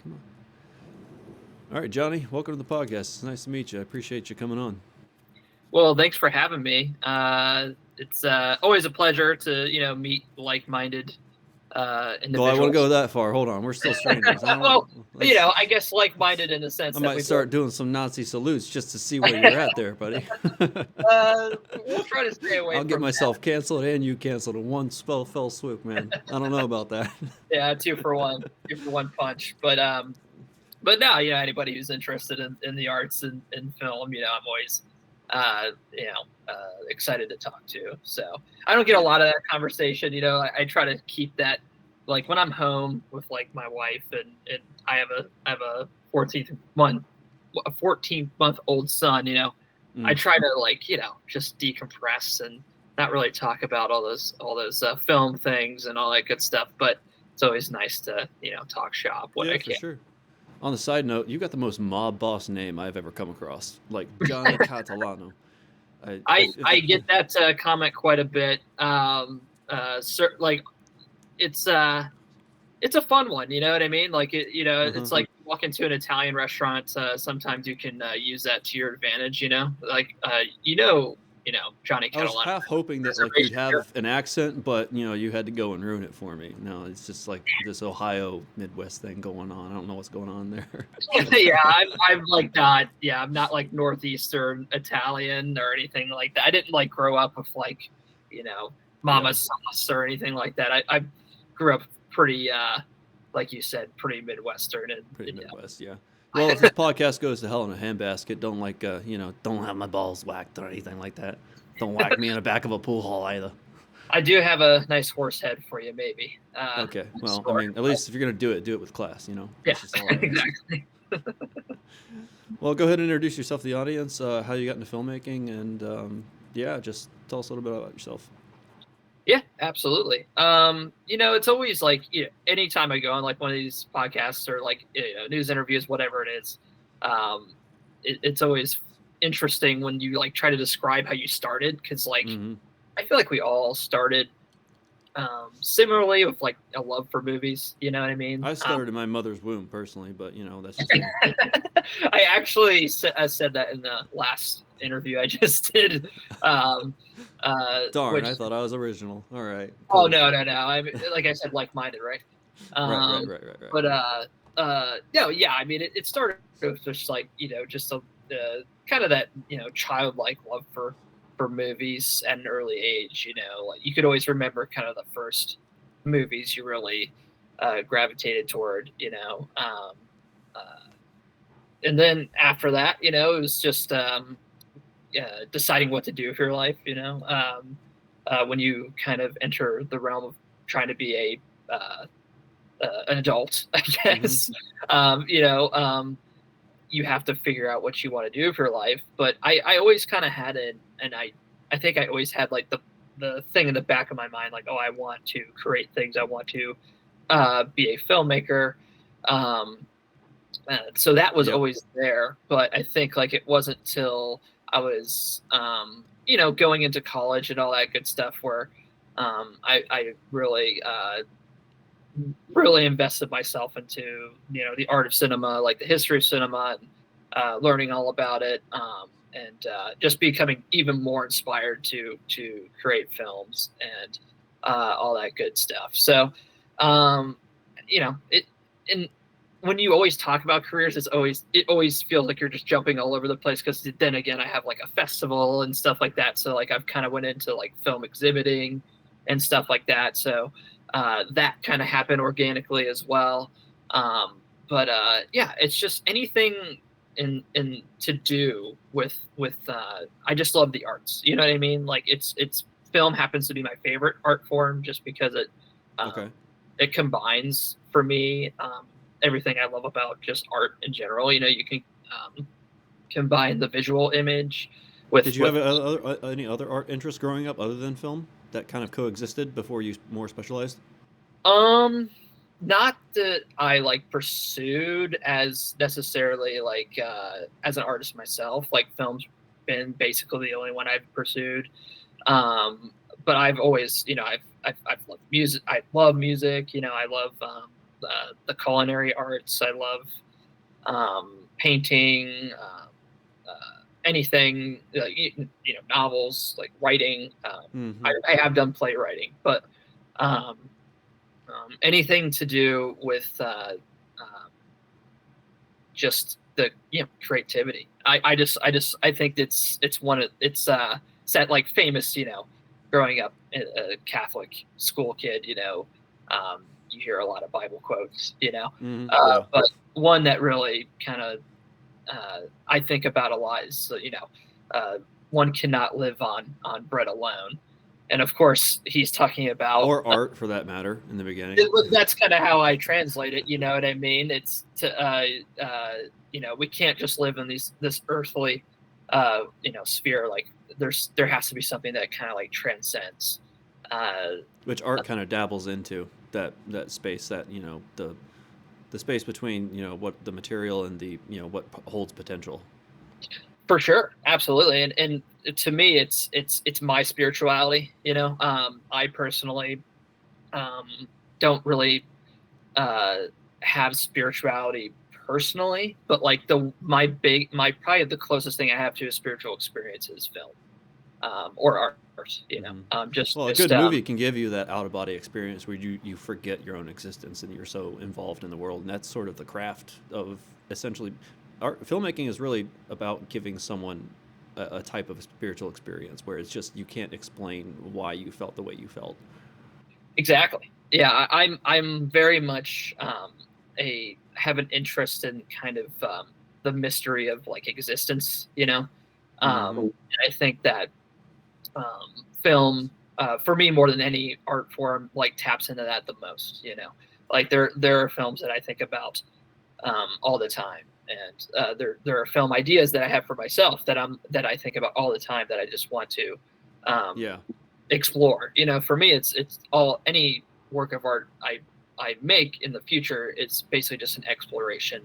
Come on. All right, Johnny, welcome to the podcast. It's nice to meet you. I appreciate you coming on. Well, thanks for having me. It's always a pleasure to meet like-minded Well, I want to individuals. go that far. Hold on, we're still strangers. I don't. Well, Let's. I guess like-minded in the I sense that might we both. start doing some Nazi salutes just to see where you're at there, buddy. We'll try to stay away I'll get from myself canceled and you canceled in one fell swoop, man. I don't know about that. yeah, two for one punch. But now anybody who's interested in the arts and film, I'm always excited to talk to. So I don't get a lot of that conversation. I try to keep that like when I'm home with like my wife and I have a 14-month old son. I try to just decompress and not really talk about all those film things and all that good stuff. But it's always nice to talk shop when Yeah, I for can. sure. On the side note, you got the most mob boss name I've ever come across, like Johnny Catalano. I get that comment quite a bit. Like it's a fun one, you know what I mean? Like it's like you walk into an Italian restaurant. Sometimes you can use that to your advantage, like Johnny I was Catalano. half hoping that like you'd have an accent, but you had to go and ruin it for me. No, it's just like this Ohio Midwest thing going on. I don't know what's going on there. Yeah, I'm like not. Yeah, I'm not like northeastern Italian or anything like that. I didn't like grow up with like mama sauce or anything like that. I grew up pretty like you said, pretty Midwestern and Pretty Midwest, yeah. Well, if this podcast goes to hell in a handbasket, don't don't have my balls whacked or anything like that. Don't whack me in the back of a pool hall either. I do have a nice horse head for you, maybe. Okay, well, I mean, at least if you're gonna do it with class, Yeah, That's just all I ask. exactly. Well, go ahead and introduce yourself to the audience, how you got into filmmaking, and just tell us a little bit about yourself. Yeah, absolutely. It's always like anytime I go on like one of these podcasts or like news interviews, whatever it is, it's always interesting when you like try to describe how you started because like I feel like we all started similarly with like a love for movies. You know what I mean? I started in my mother's womb personally, but that's just me. I actually said that in the last interview I just did. Darn, I thought I was original. All right. Cool. Oh no! I mean, like I said, like-minded, right? Right. But no, yeah. I mean, it started with just like just a kind of that childlike love for movies at an early age. Like you could always remember kind of the first movies you really gravitated toward. And then after that, it was just deciding what to do with your life. When you kind of enter the realm of trying to be an adult, I guess. You have to figure out what you want to do for your life. But I always kind of had it, and I think I always had like the thing in the back of my mind, like, oh, I want to create things. I want to be a filmmaker. So that was always there. But I think like it wasn't till I was, going into college and all that good stuff where I really invested myself into the art of cinema, like the history of cinema, and learning all about it, and just becoming even more inspired to create films and all that good stuff. So when you always talk about careers, it always feels like you're just jumping all over the place, because then again I have like a festival and stuff like that, so like I've kind of went into like film exhibiting and stuff like that. So that kind of happened organically as well. But it's just anything in to do with I just love the arts. You know what I mean? Like it's film happens to be my favorite art form just because it combines for me everything I love about just art in general. You can combine the visual image with. Did you have any other art interests growing up other than film that kind of coexisted before you more specialized? Not that I like pursued as necessarily like as an artist myself. Like film's been basically the only one I've pursued. But I've always, I've loved music. I love music. I love the culinary arts. I love painting, anything, novels, like writing. I have done playwriting, but anything to do with just the creativity. I think it's set like famous, growing up a Catholic school kid, you hear a lot of Bible quotes, but one that really kind of I think about a lot is, one cannot live on bread alone. And of course, he's talking about, or art for that matter, in the beginning. That's kind of how I translate it. You know what I mean? It's to, we can't just live in this earthly, sphere. Like there has to be something that kind of like transcends. Which art kind of dabbles into that space, that the space between what the material and the what holds potential. For sure, absolutely, and to me, it's my spirituality. I personally don't really have spirituality personally, but like probably the closest thing I have to a spiritual experience is film, or art. A good movie can give you that out of body experience where you forget your own existence and you're so involved in the world, and that's sort of the craft of essentially. Art filmmaking is really about giving someone a type of spiritual experience where it's just you can't explain why you felt the way you felt. Exactly. Yeah, I'm very much have an interest in kind of the mystery of like existence. I think that film, for me, more than any art form, like taps into that the most. Like there are films that I think about all the time. And there are film ideas that I have for myself that I think about all the time that I just want to explore. For me, it's all any work of art I make in the future. It's basically just an exploration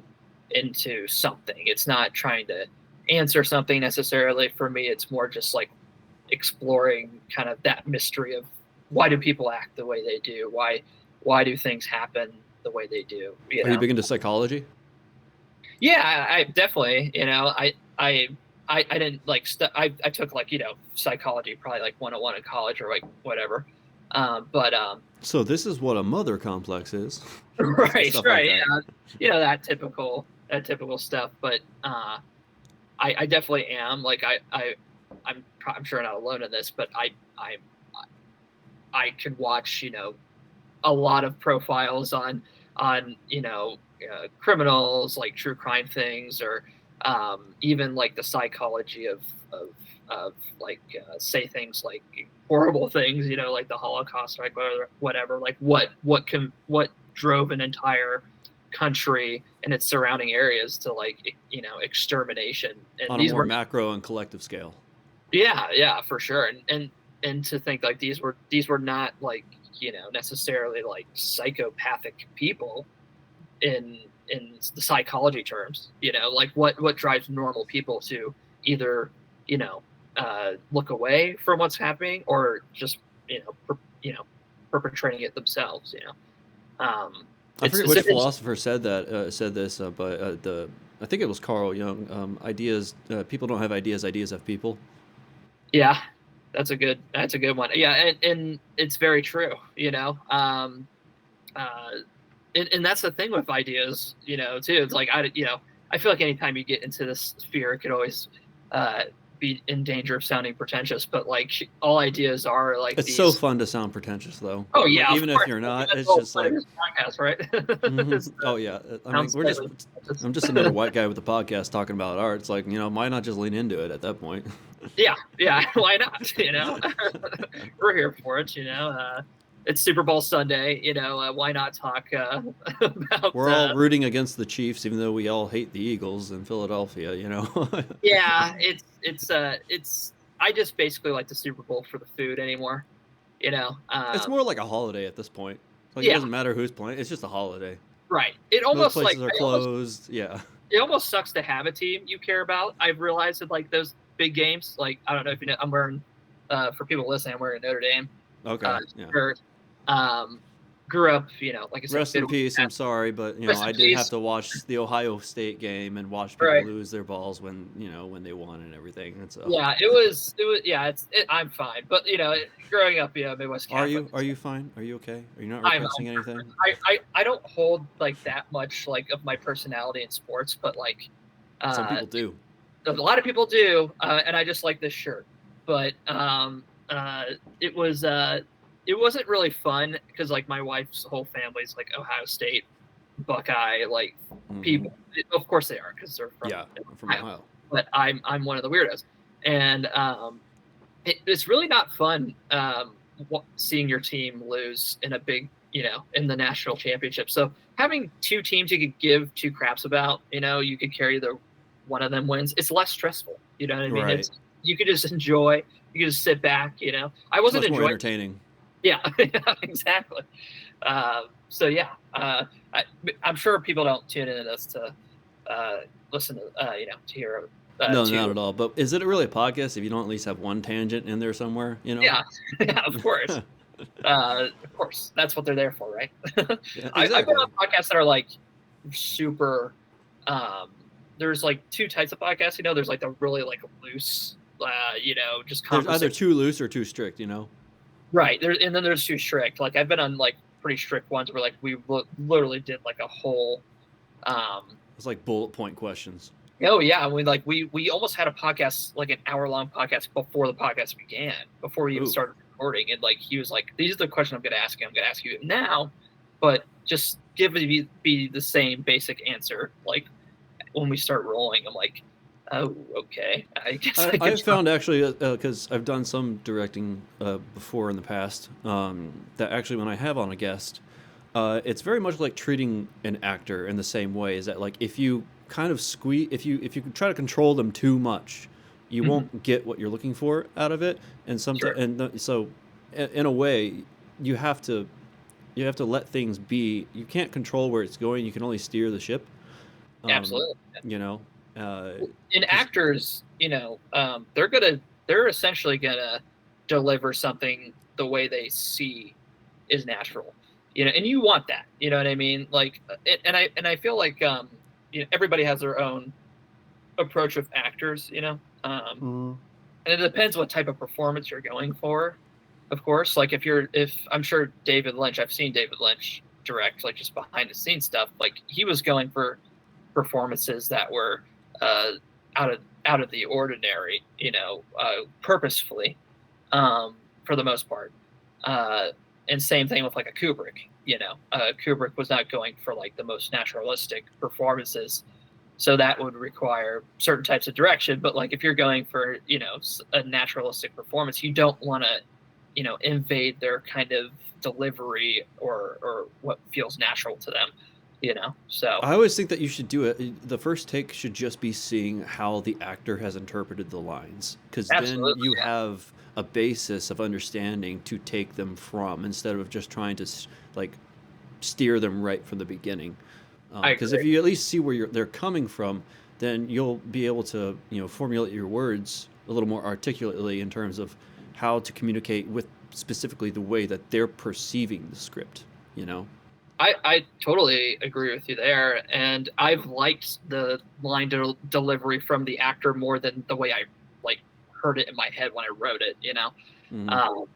into something. It's not trying to answer something necessarily. For me, it's more just like exploring kind of that mystery of why do people act the way they do? Why do things happen the way they do? Are you big into psychology? Yeah, I definitely, I didn't like I took like, psychology, probably like 101 in college or like whatever. So this is what a mother complex is. Right. Like that. That typical stuff. But I definitely am like, I'm sure not alone in this, but I can watch, a lot of profiles on criminals, like true crime things, or even like the psychology of like say things like horrible things, like the Holocaust, like whatever, like what drove an entire country and its surrounding areas to like extermination, and on a more macro and collective scale. Yeah, for sure. And to think like these were not like necessarily like psychopathic people in the psychology terms, like what drives normal people to either look away from what's happening or just perpetrating it themselves. I forget which philosopher said this, but I think it was Carl Jung. Ideas, people don't have ideas. Ideas have people. Yeah, that's a good one. Yeah, and it's very true. And that's the thing with ideas, too. It's like I feel like anytime you get into this sphere, it could always be in danger of sounding pretentious. But like all ideas are like. It's so fun to sound pretentious, though. Oh yeah, like, even if you're not, it's just like. Podcast, right? Oh yeah, I mean, I'm just another white guy with a podcast talking about art. It's like, why not just lean into it at that point? Yeah, why not? We're here for it. It's Super Bowl Sunday, why not talk about... We're all rooting against the Chiefs, even though we all hate the Eagles in Philadelphia, Yeah, it's I just basically like the Super Bowl for the food anymore, It's more like a holiday at this point. Like, it doesn't matter who's playing, it's just a holiday. Right. It almost most places are closed, yeah. It almost sucks to have a team you care about. I've realized that, like, those big games, like, I don't know if you know, I'm wearing, for people listening, I'm wearing a Notre Dame shirt. grew up, like I said, Rest in peace. I'm sorry, but I did have to watch the Ohio State game and watch people lose their balls when they won and everything. And so yeah, it was yeah. I'm fine, but growing up, Midwest Catholic. Are you fine? Are you okay? Are you not repressing anything? I don't hold like that much like of my personality in sports, but like some people do. A lot of people do, and I just like this shirt. But it wasn't really fun because like my wife's whole family's like Ohio State, Buckeye, like people. Of course they are because they're from Ohio. But I'm one of the weirdos, and it's really not fun seeing your team lose in a big, in the national championship. So having two teams you could give two craps about, you could carry one of them wins. It's less stressful. You know what I mean? Right. You could just enjoy. You could just sit back. I wasn't enjoying. More entertaining. Yeah, exactly. So yeah, I'm sure people don't tune in to this to listen to to hear. No, not at all. But is it really a podcast if you don't at least have one tangent in there somewhere? Yeah, of course. Of course, that's what they're there for, right? Yeah, exactly. I've been on podcasts that are like super. There's like two types of podcasts. There's like the really like loose, just there's either too loose or too strict. Right. And then there's too strict. Like I've been on like pretty strict ones where like we literally did like a whole. It's like bullet point questions. Oh yeah, we almost had a podcast, like an hour-long podcast before the podcast began, before we even started recording. And like he was like, "These are the questions I'm going to ask you. I'm going to ask you now, but just be the same basic answer." Like when we start rolling, I'm like, "Oh, okay." I guess I've found actually because I've done some directing before in the past that actually when I have on a guest, it's very much like treating an actor in the same way. Is that like if you kind of if you try to control them too much, you won't get what you're looking for out of it. And sometimes, so in a way, you have to let things be. You can't control where it's going. You can only steer the ship. Absolutely. In actors, they're essentially gonna deliver something the way they see is natural. And you want that. You know what I mean? Like, and I feel like everybody has their own approach with actors, and it depends what type of performance you're going for, of course. Like if I'm sure David Lynch, I've seen David Lynch direct, like just behind the scenes stuff. Like he was going for performances that were out of the ordinary, purposefully, for the most part. And same thing with like a Kubrick. Kubrick was not going for like the most naturalistic performances, so that would require certain types of direction. But like if you're going for a naturalistic performance, you don't want to invade their kind of delivery or what feels natural to them. So I always think that you should do it. The first take should just be seeing how the actor has interpreted the lines, because then you have a basis of understanding to take them from, instead of just trying to like steer them right from the beginning. Because if you at least see where they're coming from, then you'll be able to formulate your words a little more articulately in terms of how to communicate with specifically the way that they're perceiving the script. I totally agree with you there, and I've liked the line delivery from the actor more than the way I like heard it in my head when I wrote it.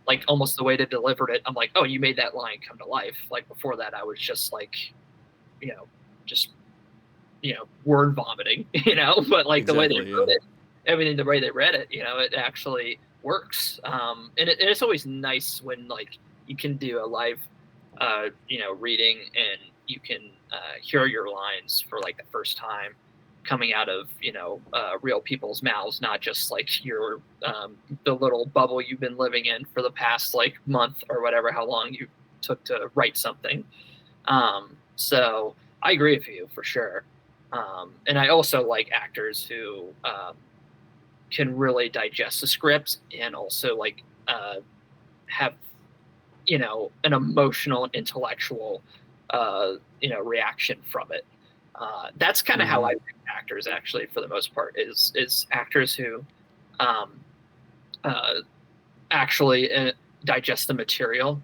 Like almost the way they delivered it. I'm like, oh, you made that line come to life. Like before that, I was just like, word vomiting. But like the way they wrote it, everything the way they read it, it actually works. And it's always nice when like you can do a live reading and you can hear your lines for like the first time coming out of real people's mouths, not just like your the little bubble you've been living in for the past like month or whatever, how long you took to write something. So I agree with you for sure. And I also like actors who can really digest the script and also like have an emotional and intellectual reaction from it. That's kind of how I pick actors, actually, for the most part, is actors who actually digest the material,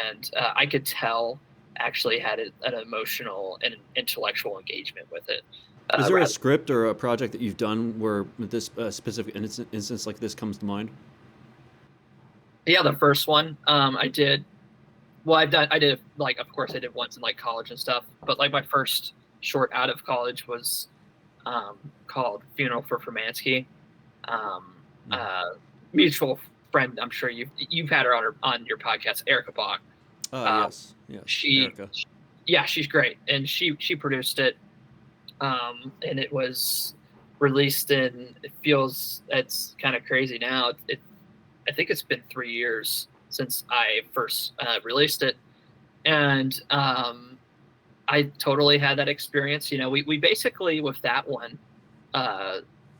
and I could tell actually had an emotional and an intellectual engagement with it. Is there a script or a project that you've done where this specific instance like this comes to mind? Yeah, the first one I did. Well, I did like, of course, I did once in like college and stuff. But like my first short out of college was called "Funeral for Furmansky." Mutual friend, I'm sure you've had her on your podcast, Erica Bach. Yes. Erica. Yeah, she's great, and she produced it, and it was released in. It's kind of crazy now. I think it's been 3 years since I first released it, and I totally had that experience. We basically with that one,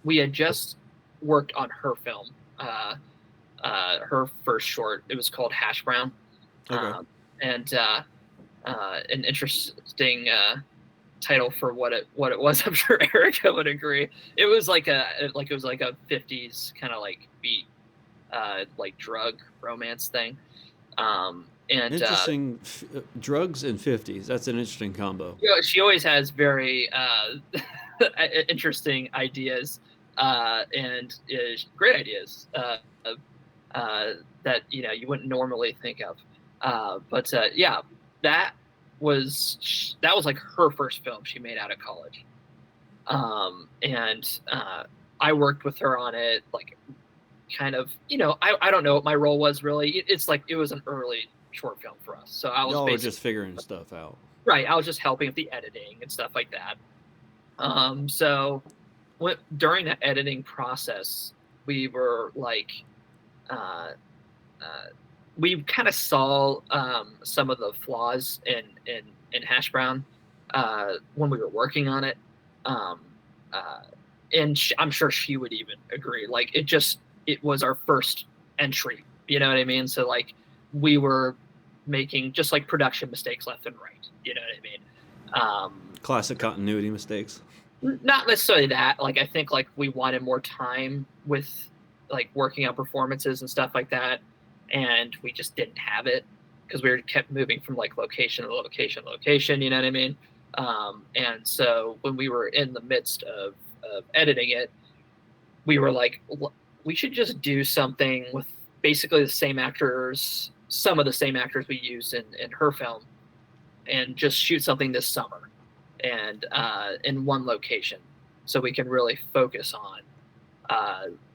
we had just worked on her film, her first short. It was called Hash Brown, and an interesting title for what it was. I'm sure Erica would agree. It was like a 50s kind of like beat, like drug romance thing. And interesting. Drugs and 50s. That's an interesting combo. She always has very interesting ideas, and great ideas that you wouldn't normally think of. But yeah, that was like her first film she made out of college. And I worked with her on it, like kind of, I don't know what my role was really. It's like it was an early short film for us, so I was basically just figuring stuff out. Right, I was just helping with the editing and stuff like that. So during the editing process, we were like, we kind of saw some of the flaws in Hash Brown when we were working on it, and I'm sure she would even agree. Like it was our first entry, you know what I mean? So like we were making just like production mistakes left and right, you know what I mean? Classic continuity mistakes. Not necessarily that. Like I think like we wanted more time with like working on performances and stuff like that, and we just didn't have it because we kept moving from like location to location, you know what I mean? And so when we were in the midst of editing it, we were like, we should just do something with basically the same actors, some of the same actors we used in her film, and just shoot something this summer and in one location so we can really focus on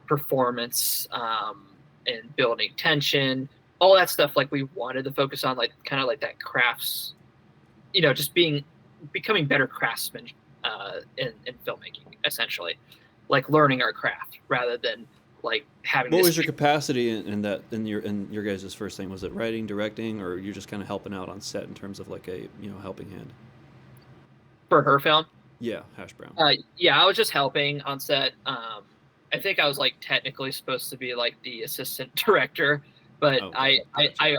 performance and building tension, all that stuff like we wanted to focus on, like kind of like that crafts, just becoming better craftsmen in filmmaking, essentially, like learning our craft rather than like having. What was your capacity in your guys' first thing? Was it writing, directing, or you're just kind of helping out on set in terms of like a helping hand? For her film? Yeah, Hash Brown. Yeah, I was just helping on set. I think I was like technically supposed to be like the assistant director, but I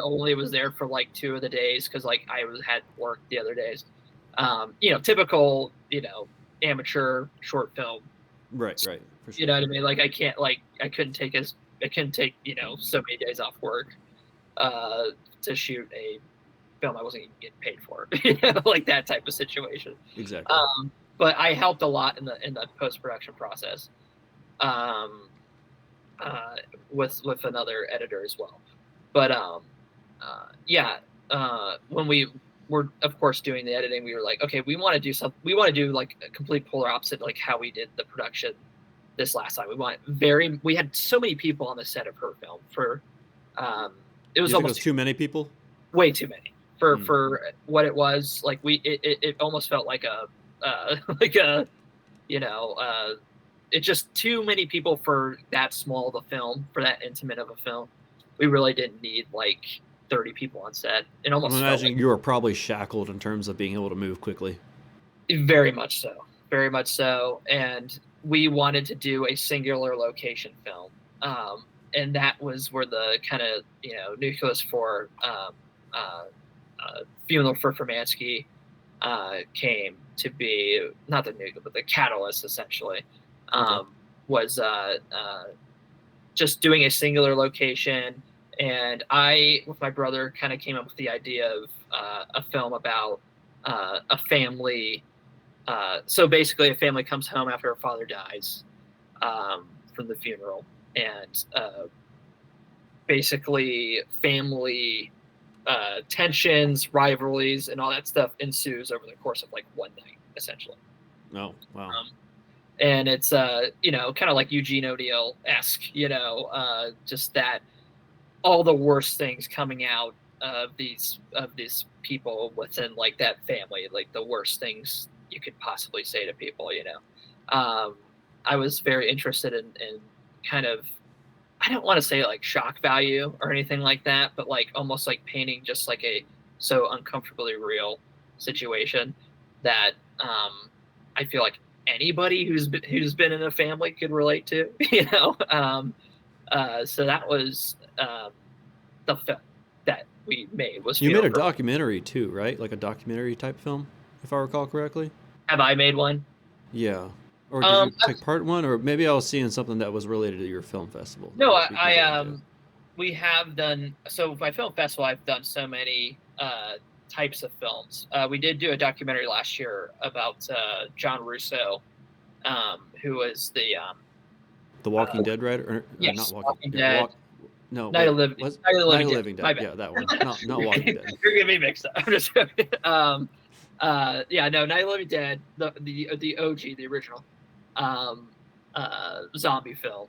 only was there for like 2 of the days because like I had work the other days. Typical, amateur short film. Right. For sure. You know what I mean? Like I couldn't take so many days off work to shoot a film I wasn't even getting paid for, like that type of situation. Exactly. But I helped a lot in the post-production process, with another editor as well. But when we were of course doing the editing, we were like, okay, we want to do something. We want to do like a complete polar opposite, like how we did the production this last time. We had so many people on the set of her film for it was almost too many people. Way too many for what it was. Like it almost felt like it's just too many people for that small of a film, for that intimate of a film. We really didn't need like 30 people on set. It almost. I'm imagining you were probably shackled in terms of being able to move quickly. Very much so, and we wanted to do a singular location film, and that was where the kind of nucleus for Funeral for Furmansky came to be. Not the nucleus, but the catalyst essentially. Was just doing a singular location And I, with my brother, kind of came up with the idea of a film about a family. So basically, a family comes home after a father dies from the funeral, and basically family tensions, rivalries, and all that stuff ensues over the course of like one night, essentially. Oh, wow. And it's kind of like Eugene O'Neill-esque, just that all the worst things coming out of these people within like that family, like the worst things you could possibly say to people. I was very interested in kind of, I don't want to say like shock value or anything like that, but like almost like painting just like a so uncomfortably real situation that I feel like anybody who's been in a family could relate to. So that was the film that we made. You made a documentary too, right? Like a documentary type film, if I recall correctly. Have I made one? Yeah. Or did you take part in one? Or maybe I was seeing something that was related to your film festival. No, we have done, so my film festival, I've done so many types of films. We did do a documentary last year about John Russo, who was the Walking Dead writer? Or yes, not Walking Dead. Night of the Living Dead. Yeah, that one. Not Walking Dead. You're getting me mixed up. I'm just joking. Night of the Living Dead, the OG, the original zombie film.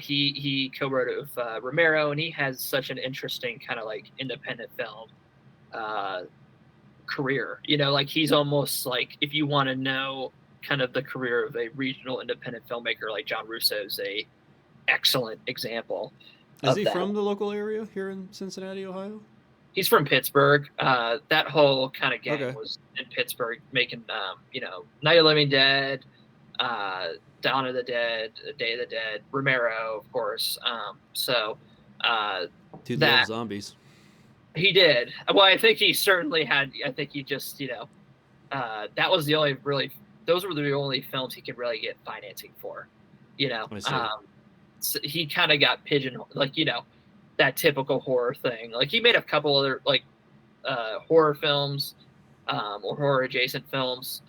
He co-wrote it with Romero, and he has such an interesting kind of like independent film career. Like he's almost like, if you want to know kind of the career of a regional independent filmmaker, like John Russo is a excellent example. Is he from the local area here in Cincinnati, Ohio? He's from Pittsburgh. That whole kind of gang was in Pittsburgh making, Night of the Living Dead, Dawn of the Dead, Day of the Dead, Romero, of course. Dude loves zombies. He did. Well, I think he certainly had. I think he just, that was the only really. Those were the only films he could really get financing for. So he kind of got pigeonholed, like that typical horror thing. Like he made a couple other like horror films or horror adjacent films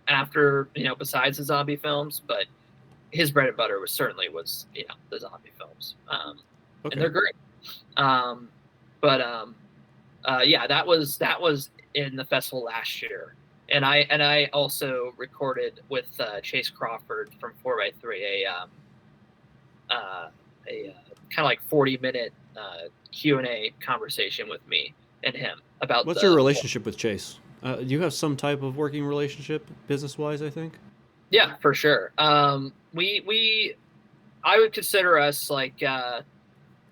after besides the zombie films, but his bread and butter was the zombie films, and they're great. That was in the festival last year, and I also recorded with Chase Crawford from 4x3 a kind of like 40-minute Q&A conversation with me and him about what's your relationship with Chase? You have some type of working relationship business-wise, I think. Yeah, for sure. I would consider us like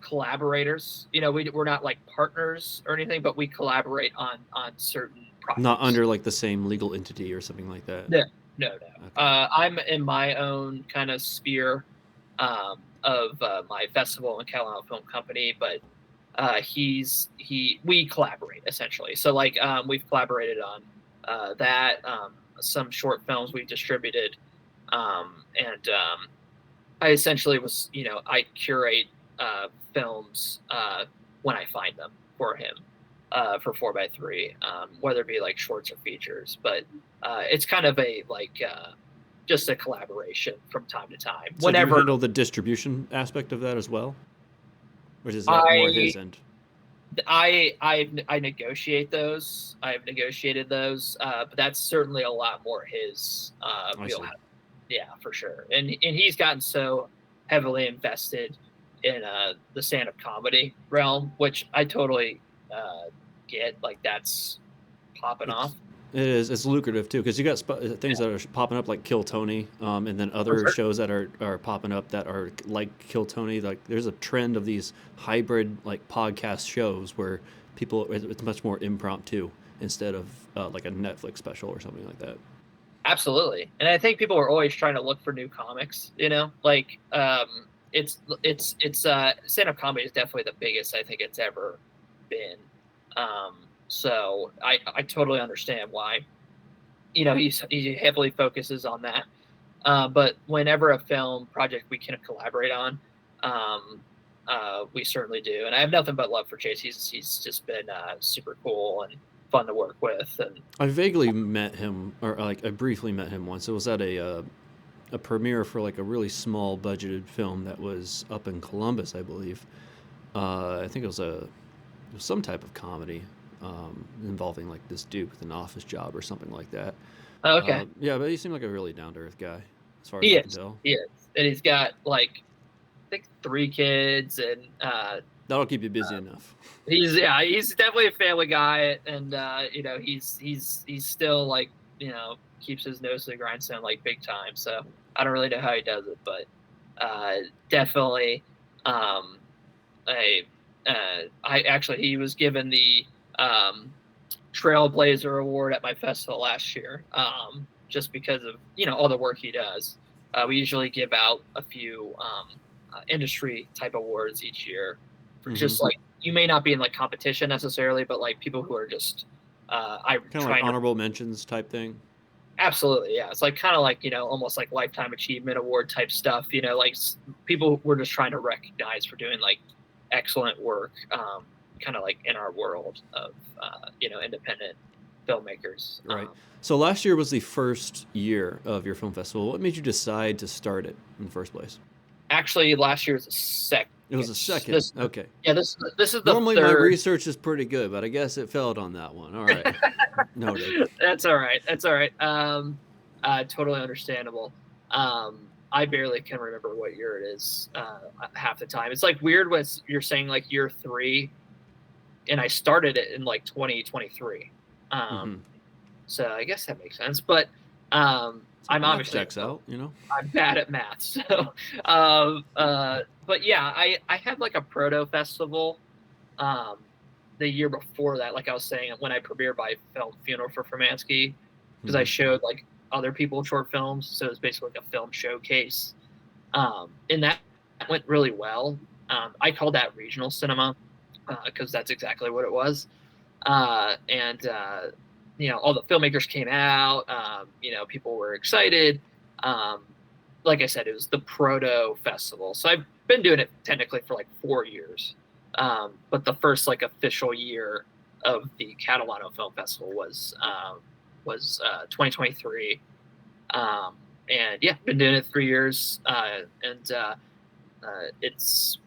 collaborators. We're not like partners or anything, but we collaborate on certain projects. Not under like the same legal entity or something like that. No. Okay. I'm in my own kind of sphere of my festival and Catalano Film Company, but we collaborate essentially. So like we've collaborated on that, some short films we've distributed, and I essentially was, I curate films when I find them for him for 4x3, whether it be like shorts or features, but it's kind of a like just a collaboration from time to time. So do you handle the distribution aspect of that as well, or is that more his end? I negotiate those. I've negotiated those, but that's certainly a lot more his wheelhouse. Yeah, for sure. And he's gotten so heavily invested in the stand-up comedy realm, which I totally get. Like that's popping off. It is. It's lucrative too, because you got things that are popping up like Kill Tony, and then other shows that are popping up that are like Kill Tony. Like there's a trend of these hybrid like podcast shows where it's much more impromptu instead of like a Netflix special or something like that. Absolutely, and I think people are always trying to look for new comics. Like it's stand-up comedy is definitely the biggest I think it's ever been. So I totally understand why, he heavily focuses on that. But whenever a film project we can collaborate on, we certainly do. And I have nothing but love for Chase. He's just been super cool and fun to work with. And I vaguely met him, or like I briefly met him once. It was at a premiere for like a really small budgeted film that was up in Columbus, I believe. I think it was some type of comedy involving like this dude with an office job or something like that. Oh, okay. Yeah, but he seemed like a really down to earth guy, as far as He I can is. tell. He is, and he's got like I think 3 kids, and that'll keep you busy enough. He's definitely a family guy, and he's still like keeps his nose to the grindstone like big time. So I don't really know how he does it, but definitely. He was given the Trailblazer Award at my festival last year, just because of all the work he does. We usually give out a few industry type awards each year for just like, you may not be in like competition necessarily, but like people who are just kind of like honorable mentions type thing. Absolutely, yeah. It's like kind of like almost like lifetime achievement award type stuff. Like people we're just trying to recognize for doing like excellent work, kind of like in our world of independent filmmakers. Right. So last year was the first year of your film festival. What made you decide to start it in the first place? Actually, last year was a second. It was a second. Okay. Yeah, this is the normally third. My research is pretty good, but I guess it failed on that one. All right. Noted. That's all right. Totally understandable. I barely can remember what year it is half the time. It's like weird when you're saying like year 3, and I started it in like 2023. So I guess that makes sense. But I'm obviously checks out. I'm bad at math. So, but yeah, I had like a proto festival the year before that. Like I was saying, when I premiered my film Funeral for Furmansky, because I showed like other people's short films, so it was basically like a film showcase, and that went really well. I called that regional cinema because that's exactly what it was, and all the filmmakers came out. People were excited. Like I said, it was the proto festival, so I've been doing it technically for like 4 years, but the first like official year of the Catalano Film Festival was 2023. And yeah, been doing it 3 years, and it's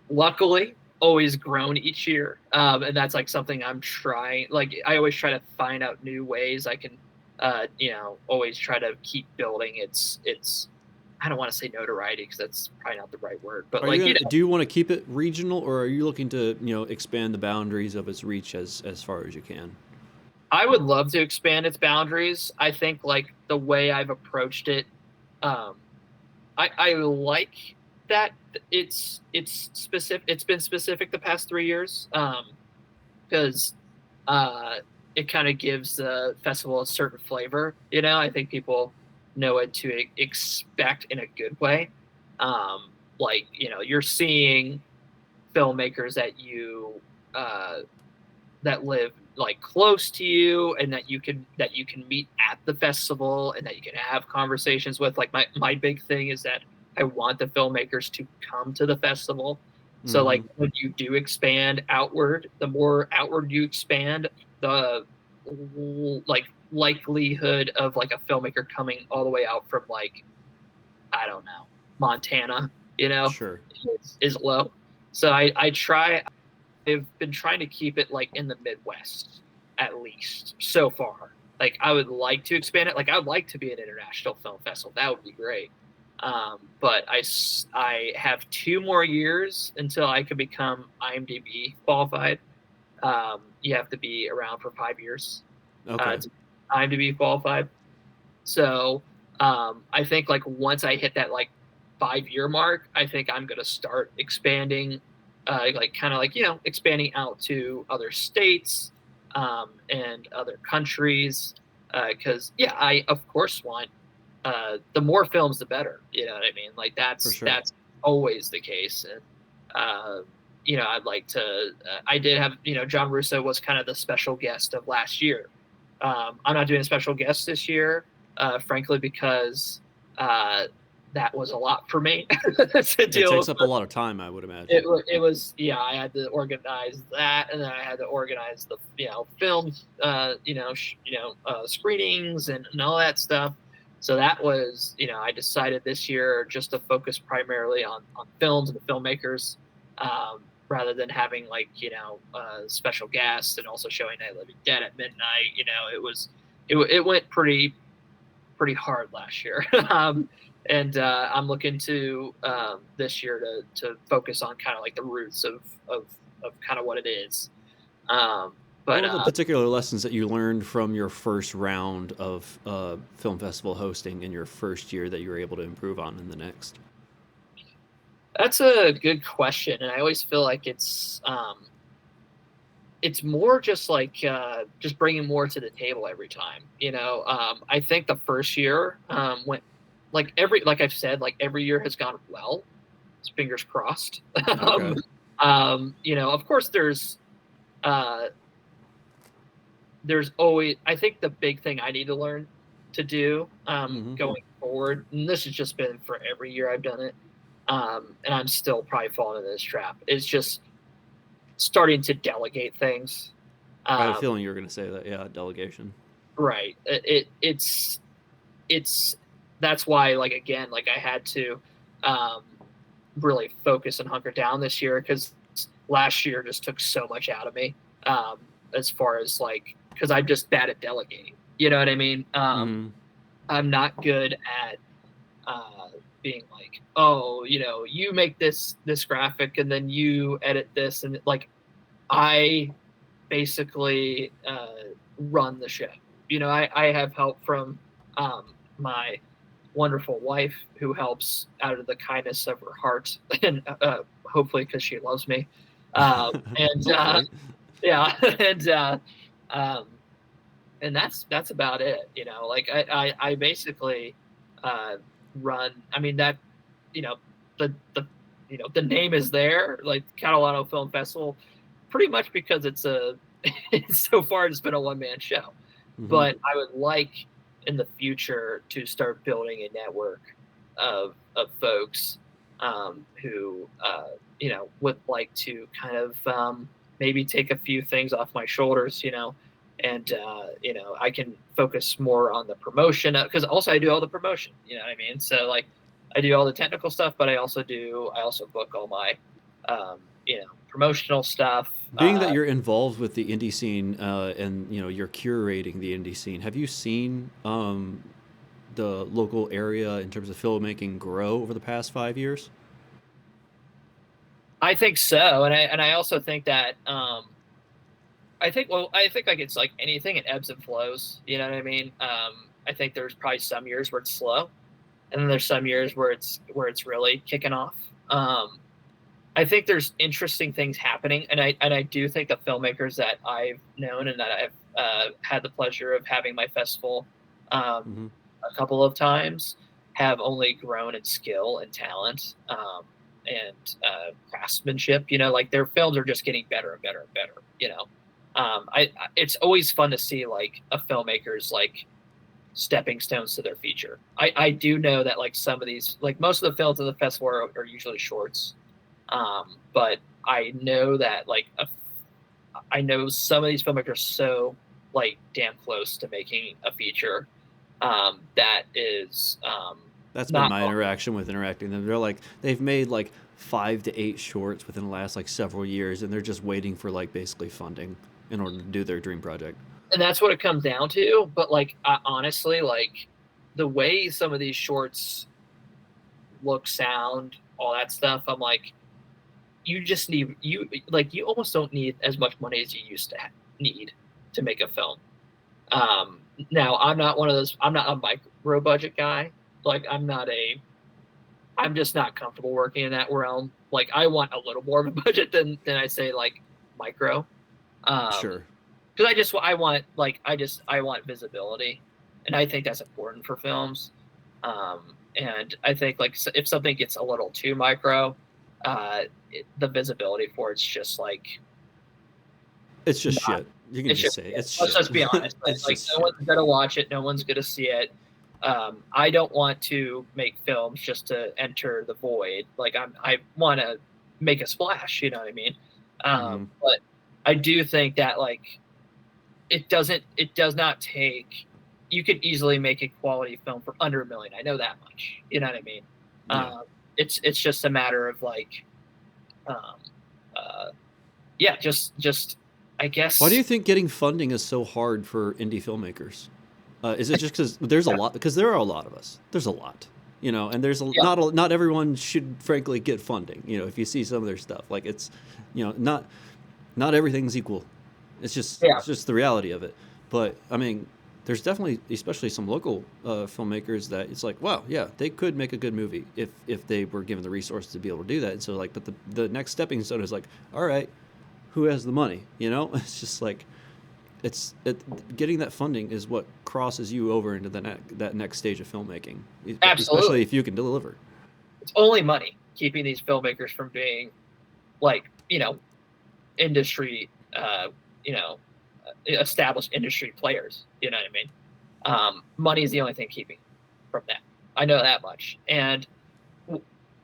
luckily always grown each year, and that's like something I'm trying. Like I always try to find out new ways I can, always try to keep building. It's I don't want to say notoriety because that's probably not the right word, but do you want to keep it regional, or are you looking to expand the boundaries of its reach as far as you can? I would love to expand its boundaries. I think like the way I've approached it, I like that it's specific. It's been specific the past 3 years, because it kind of gives the festival a certain flavor. I think people know what to expect in a good way. You're seeing filmmakers that live like close to you, and that you can meet at the festival, and that you can have conversations with. Like my big thing is that I want the filmmakers to come to the festival. So like when you do expand outward, the more outward you expand, the like likelihood of like a filmmaker coming all the way out from like, I don't know, Montana, sure, is low. So I've been trying to keep it like in the Midwest, at least so far. Like I would like to expand it. Like I would like to be an international film festival. That would be great. But I have 2 more years until I can become IMDb qualified. You have to be around for 5 years. Okay. To IMDb qualified. So I think like once I hit that like 5-year mark, I think I'm gonna start expanding, expanding out to other states and other countries. Because I of course want the more films, the better. You know what I mean? Like that's always the case. And I'd like to. I did have John Russo was kind of the special guest of last year. I'm not doing a special guest this year, frankly, because that was a lot for me to It deal takes with. up a lot of time, I would imagine. It was, yeah, I had to organize that, and then I had to organize the film screenings and all that stuff. So that was, I decided this year just to focus primarily on films and the filmmakers, rather than having special guests and also showing Night of the Living Dead at midnight. It went pretty hard last year. And I'm looking to this year to focus on kind of like the roots of kind of what it is. But what are the particular lessons that you learned from your first round of film festival hosting in your first year that you were able to improve on in the next? That's a good question, and I always feel like it's more just like just bringing more to the table every time. I think the first year went like I've said, like every year has gone well. Fingers crossed. Okay. Of course there's always, I think the big thing I need to learn to do going forward, and this has just been for every year I've done it, and I'm still probably falling into this trap, is just starting to delegate things. I had a feeling you were going to say that. Yeah, delegation. Right. It's that's why, again, I had to really focus and hunker down this year, because last year just took so much out of me, as far as because I'm just bad at delegating. You know what I mean? I'm not good at being like, oh, you make this graphic and then you edit this, and I basically run the show. I have help from my wonderful wife, who helps out of the kindness of her heart, and hopefully because she loves me. And and that's about it. I basically run. I mean, that the name is there, like Catalano Film Festival, pretty much because it's so far it's been a one-man show. But I would like in the future to start building a network of folks who would like to kind of maybe take a few things off my shoulders, and I can focus more on the promotion, because also I do all the promotion, you know what I mean? So I do all the technical stuff, but I also book all my promotional stuff. Being that you're involved with the indie scene, and you're curating the indie scene, have you seen the local area in terms of filmmaking grow over the past 5 years? I think so, and I also think that I think it's like anything, it ebbs and flows. You know what I mean? I think there's probably some years where it's slow, and then there's some years where it's really kicking off. I think there's interesting things happening, and I do think the filmmakers that I've known and that I've had the pleasure of having my festival a couple of times have only grown in skill and talent, and craftsmanship. Their films are just getting better and better and better. It's always fun to see a filmmaker's stepping stones to their feature. I do know that some of these, most of the films of the festival are usually shorts. But I know that I know some of these filmmakers are so damn close to making a feature, that is that's been my interaction with interacting them. They're they've made 5 to 8 shorts within the last several years, and they're just waiting for basically funding in order to do their dream project. And that's what it comes down to. But honestly, the way some of these shorts look, sound, all that stuff, I'm you just need you almost don't need as much money as you used to need to make a film. Now I'm not a micro budget guy. I'm just not comfortable working in that realm. I want a little more of a budget than I say micro. Sure. Because I want visibility, and I think that's important for films. And I think if something gets a little too micro, the visibility for it's just it's just shit. You can just say it's shit. Let's just be honest. No one's gonna watch it. No one's gonna see it. I don't want to make films just to enter the void. Like I want to make a splash, you know what I mean? But I do think that like it does not take, you could easily make a quality film for under $1 million. I know that much, you know what I mean? Yeah. It's just a matter of like, just I guess. Why do you think getting funding is so hard for indie filmmakers? Is it just because there's a lot? Because there are a lot of us. There's a lot, and there's not everyone should frankly get funding. If you see some of their stuff, like it's, not everything's equal. It's just the reality of it. But I mean, there's definitely, especially some local filmmakers that it's like, wow, yeah, they could make a good movie if they were given the resources to be able to do that. And so like, but the next stepping stone is like, all right, who has the money? It's just like, getting that funding is what crosses you over into that next stage of filmmaking. Absolutely. Especially if you can deliver. It's only money keeping these filmmakers from being like, industry, established industry players. You know what I mean? Money is the only thing keeping from that. I know that much. And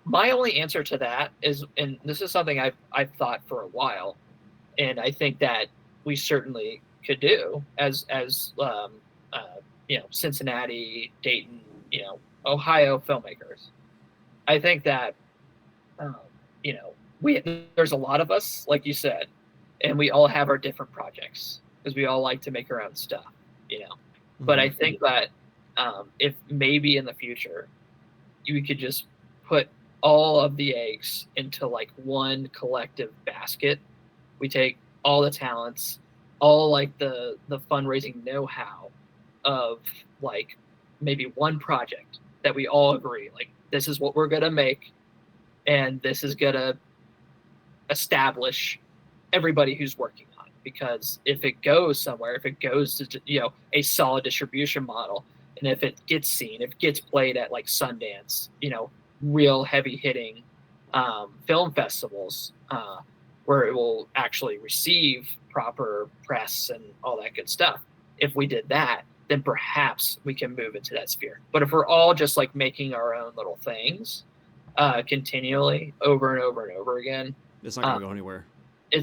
my only answer to that is, and this is something I've thought for a while, and I think that we certainly could do as Cincinnati, Dayton, Ohio filmmakers. I think that there's a lot of us, like you said, and we all have our different projects because we all like to make our own stuff, But I think that if maybe in the future you could just put all of the eggs into like one collective basket. We take all the talents, all like the fundraising know-how of like maybe one project that we all agree, like this is what we're going to make. And this is going to establish everybody who's working on it. Because if it goes somewhere, if it goes to, a solid distribution model, and if it gets seen, if it gets played at like Sundance, real heavy hitting film festivals, where it will actually receive proper press and all that good stuff. If we did that, then perhaps we can move into that sphere. But if we're all just like making our own little things continually over and over and over again, it's not going to go anywhere.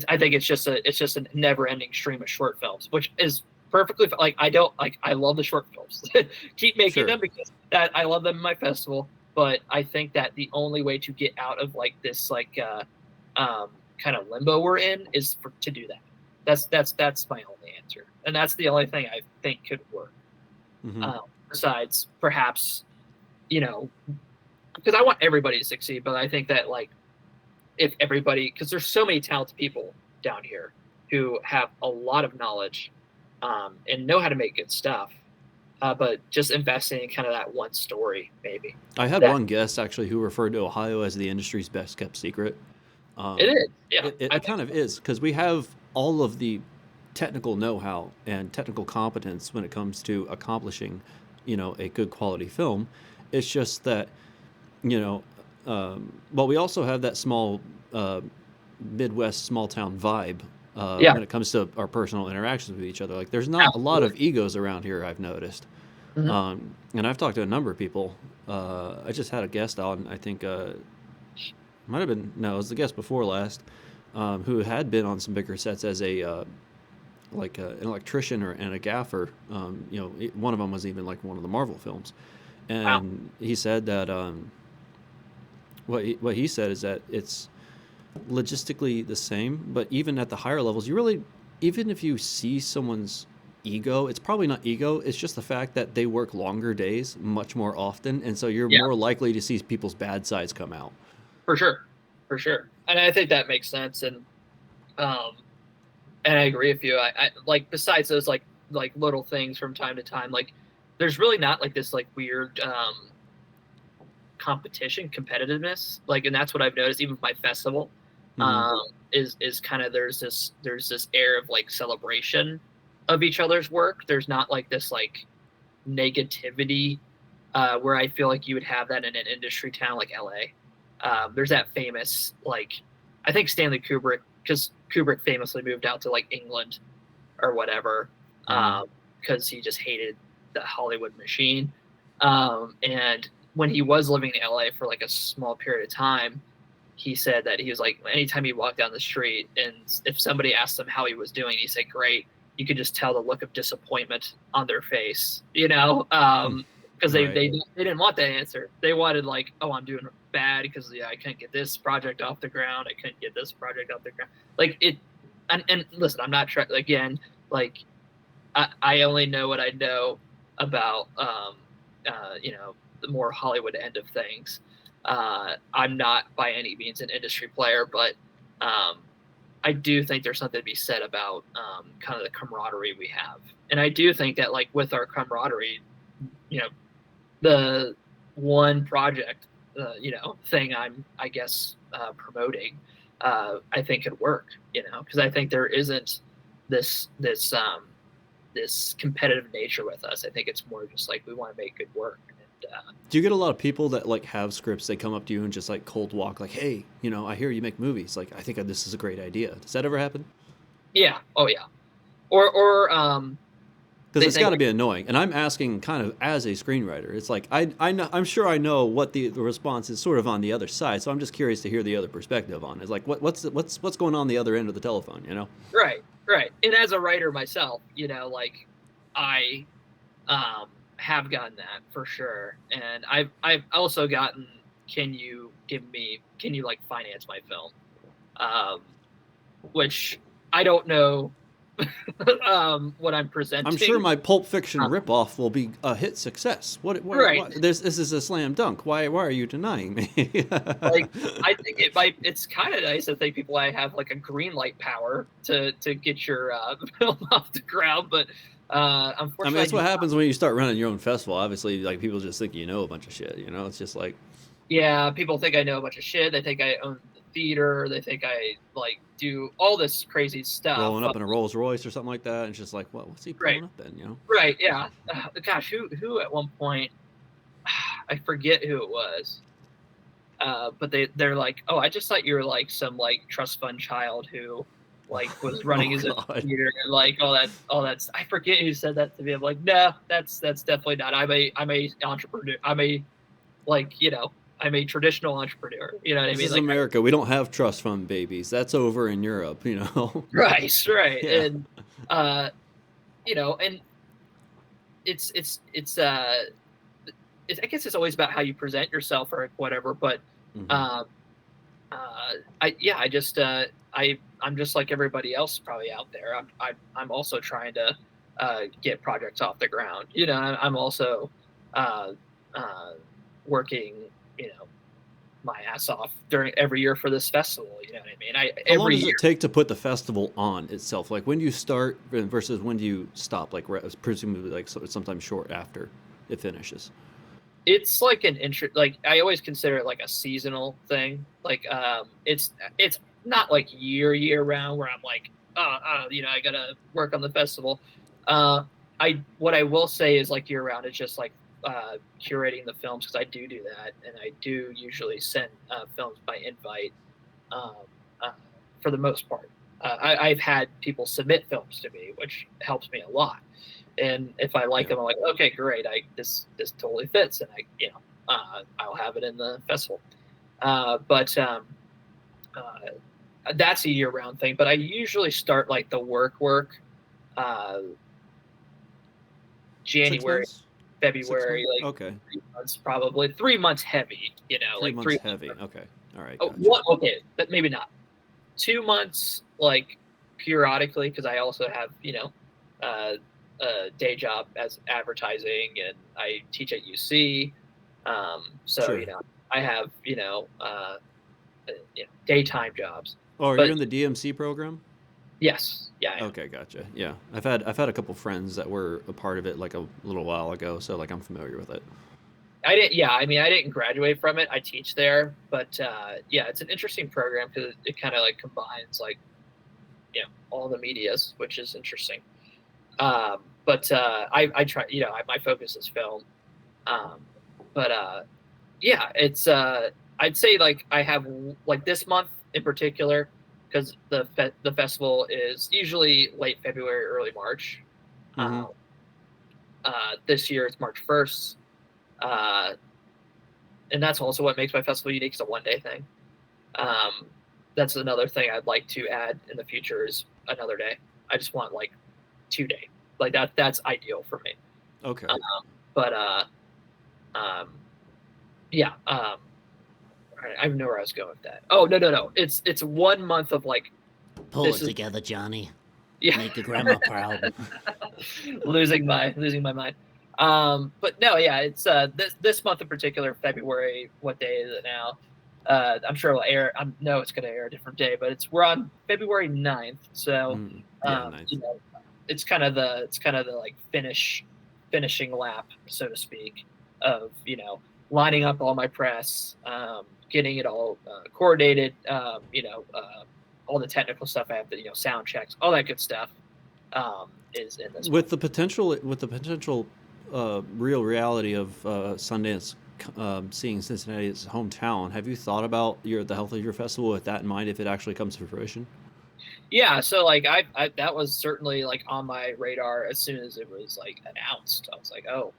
I think it's just a never-ending stream of short films, which is perfectly like I love the short films. Keep making them because I love them in my festival. But I think that the only way to get out of like this like kind of limbo we're in is to do that. That's my only answer, and that's the only thing I think could work. Besides, perhaps, because I want everybody to succeed, but I think that like if everybody, because there's so many talented people down here who have a lot of knowledge and know how to make good stuff, but just investing in kind of that one story, maybe. I had one guest actually who referred to Ohio as the industry's best kept secret. It is, yeah. It kind of is, because we have all of the technical know-how and technical competence when it comes to accomplishing, a good quality film. It's just that, well, we also have that small Midwest small town vibe when it comes to our personal interactions with each other. Like, there's not a lot of egos around here, I've noticed. And I've talked to a number of people. I just had a guest on, I think, might have been, no, it was the guest before last, who had been on some bigger sets as an electrician and a gaffer. One of them was even like one of the Marvel films. And he said that what he said is that it's logistically the same, but even at the higher levels, even if you see someone's ego, it's probably not ego, it's just the fact that they work longer days much more often, and so you're more likely to see people's bad sides come out. For sure. And I think that makes sense, and I agree with you. I like, besides those like little things from time to time, like there's really not like this like weird competitiveness, like, and that's what I've noticed even with my festival. Is kind of there's this air of like celebration of each other's work. There's not like this like negativity where I feel like you would have that in an industry town like LA. There's that famous, like, I think Stanley Kubrick, because Kubrick famously moved out to like England or whatever, because he just hated the Hollywood machine. And when he was living in LA for like a small period of time, he said that he was like, anytime he walked down the street and if somebody asked him how he was doing, he said, great. You could just tell the look of disappointment on their face, because they didn't want that answer. They wanted like, oh, I'm doing bad because I couldn't get this project off the ground. I couldn't get this project off the ground. Like it, and listen, I'm not trying again. Like I only know what I know about, the more Hollywood end of things. I'm not by any means an industry player, but I do think there's something to be said about kind of the camaraderie we have. And I do think that like with our camaraderie, the one project, thing I guess promoting, I think could work, because I think there isn't this competitive nature with us. I think it's more just like we want to make good work. Do you get a lot of people that like have scripts, they come up to you and just like cold walk, like, hey, I hear you make movies. Like, I think this is a great idea. Does that ever happen? Yeah. Oh yeah. Or because it's got to be annoying. And I'm asking kind of as a screenwriter. It's like I know, I'm sure I know what the response is sort of on the other side. So I'm just curious to hear the other perspective on it. It's like what's going on the other end of the telephone, Right. And as a writer myself, like I have gotten that for sure. And I've also gotten, can you like finance my film? Which I don't know what I'm presenting. I'm sure my Pulp Fiction ripoff will be a hit success. What right. This is a slam dunk. Why are you denying me? Like, I think it's kind of nice to think people have like a green light power to get your film off the ground, but unfortunately, I mean, that's what happens when you start running your own festival. Obviously, like people just think you know a bunch of shit. It's just like, yeah, people think I know a bunch of shit. They think I own the theater. They think I like do all this crazy stuff. Rolling up in a Rolls Royce or something like that, and it's just like, well, what's he pulling up in? Right? Yeah. Gosh, who at one point, I forget who it was. But they're like, oh, I just thought you were like some like trust fund child who like was running his own theater and like all that. I forget who said that to me. I'm like, no, that's definitely not. I'm a entrepreneur. I'm a traditional entrepreneur. You know what I mean? This is like, America. We don't have trust fund babies. That's over in Europe. Right. Yeah. And and it's I guess it's always about how you present yourself or whatever. But I'm just like everybody else probably out there. I'm also trying to get projects off the ground. I'm also working, my ass off during every year for this festival. You know what I mean? How long does it take to put the festival on itself? Like when do you start versus when do you stop? Like presumably like sometime short after it finishes. It's like like I always consider it like a seasonal thing. Like it's not like year round where I'm like, I gotta work on the festival. What I will say is like year round, it's just like curating the films, because I do that, and I do usually send films by invite for the most part. I've had people submit films to me, which helps me a lot. And if I like them, I'm like, okay, great. This totally fits, and I'll have it in the festival. But that's a year-round thing. But I usually start like the work January, February, like okay, 3 months probably. 3 months heavy, 3 like months 3 heavy. Okay, all right. Gotcha. Okay, but maybe not. 2 months like periodically, because I also have a day job as advertising, and I teach at UC. So sure. I have daytime jobs. Oh, you're in the DMC program? Yes. Yeah. Okay, gotcha. Yeah, I've had a couple friends that were a part of it like a little while ago, so like I'm familiar with it. I didn't. Yeah, I mean, I didn't graduate from it. I teach there, but yeah, it's an interesting program because it kind of like combines like all the medias, which is interesting. But I try. My focus is film. Yeah, it's. I'd say like I have like this month in particular, because the festival is usually late February, early March. This year it's March 1st. uh, and that's also what makes my festival unique. It's a 1-day thing. That's another thing I'd like to add in the future is another day. I just want like 2-day, like that's ideal for me. Okay. But yeah. I know where I was going with that. Oh no! It's 1 month of like pull it together, Johnny. Yeah, make your grandma proud. losing my mind. But no, yeah, it's this month in particular, February. What day is it now? I'm sure it'll air. I know it's going to air a different day, but we're on February 9th. So, 9th. you know, it's kind of the like finishing lap, so to speak, of lining up all my press, getting it all coordinated. All the technical stuff I have to sound checks, all that good stuff. Is in this with the potential real reality of Sundance seeing Cincinnati as hometown. Have you thought about the health of your festival with that in mind if it actually comes to fruition? Yeah, so like I that was certainly like on my radar as soon as it was like announced. I was like, oh.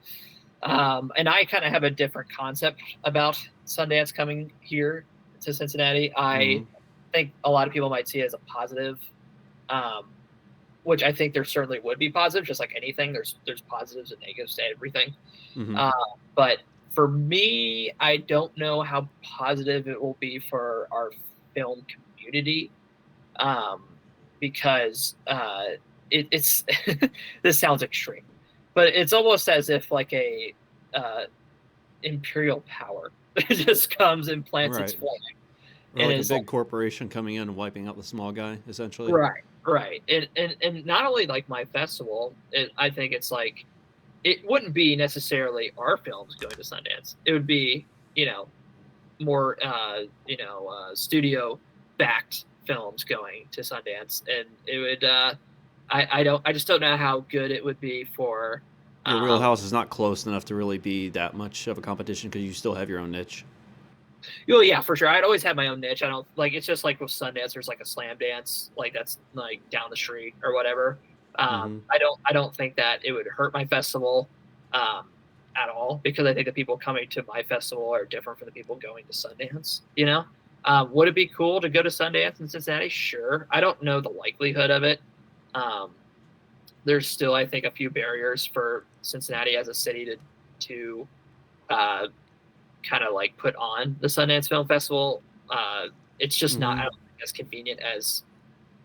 And I kind of have a different concept about Sundance coming here to Cincinnati. I think a lot of people might see it as a positive, which I think there certainly would be positive, just like anything. There's positives and negatives to everything. But for me, I don't know how positive it will be for our film community, because it's this sounds extreme, but it's almost as if like a imperial power just comes and plants its flag. Or like a big corporation coming in and wiping out the small guy, essentially. Right. And not only like my festival, I think it's like, it wouldn't be necessarily our films going to Sundance. It would be, more, studio backed films going to Sundance. And it would, I just don't know how good it would be for. Your wheelhouse is not close enough to really be that much of a competition because you still have your own niche. Oh yeah, for sure. I'd always have my own niche. I don't like, it's just like with Sundance, there's like a slam dance, like that's like down the street or whatever. I don't think that it would hurt my festival at all, because I think the people coming to my festival are different from the people going to Sundance. Would it be cool to go to Sundance in Cincinnati? Sure. I don't know the likelihood of it. There's still, I think, a few barriers for Cincinnati as a city to kind of like put on the Sundance Film Festival. It's just not, I don't think, as convenient as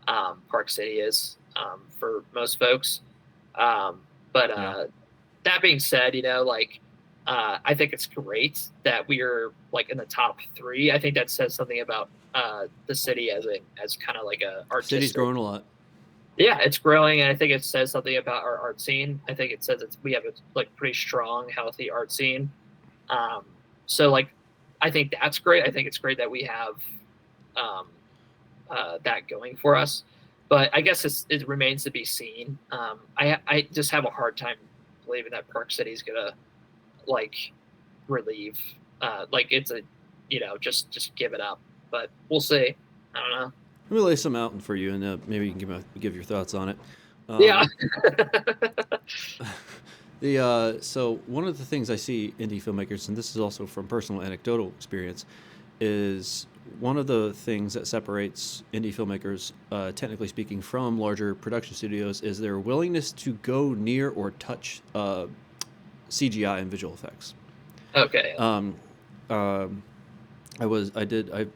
Park City is for most folks. That being said, I think it's great that we are like in the top 3. I think that says something about the city as kind of like a artistic. City's growing a lot. Yeah, it's growing, and I think it says something about our art scene. I think it says we have a like pretty strong, healthy art scene. So like, I think that's great. I think it's great that we have that going for us. But I guess it remains to be seen. I just have a hard time believing that Park City's gonna like relieve. Like it's a, just give it up. But we'll see. I don't know. Let me lay some out for you, and maybe you can give your thoughts on it. Yeah. So one of the things I see indie filmmakers, and this is also from personal anecdotal experience, is one of the things that separates indie filmmakers, technically speaking, from larger production studios is their willingness to go near or touch CGI and visual effects. Okay. I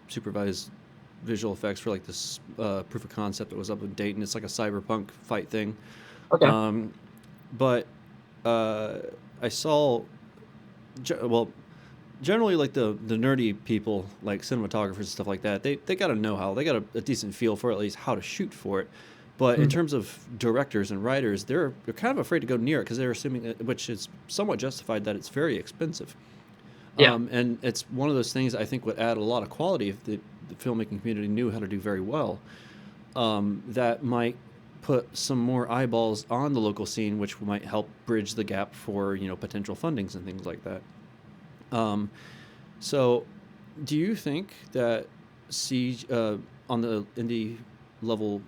supervised visual effects for like this proof of concept that was up in Dayton. It's like a cyberpunk fight thing. Okay. But I saw, generally like the nerdy people, like cinematographers and stuff like that, they got to know how, they got a decent feel for at least how to shoot for it. But in terms of directors and writers, they're kind of afraid to go near it because they're assuming, which is somewhat justified, that it's very expensive. Yeah. And it's one of those things I think would add a lot of quality if the filmmaking community knew how to do very well. That might put some more eyeballs on the local scene, which might help bridge the gap for potential fundings and things like that. So, do you think that on the indie level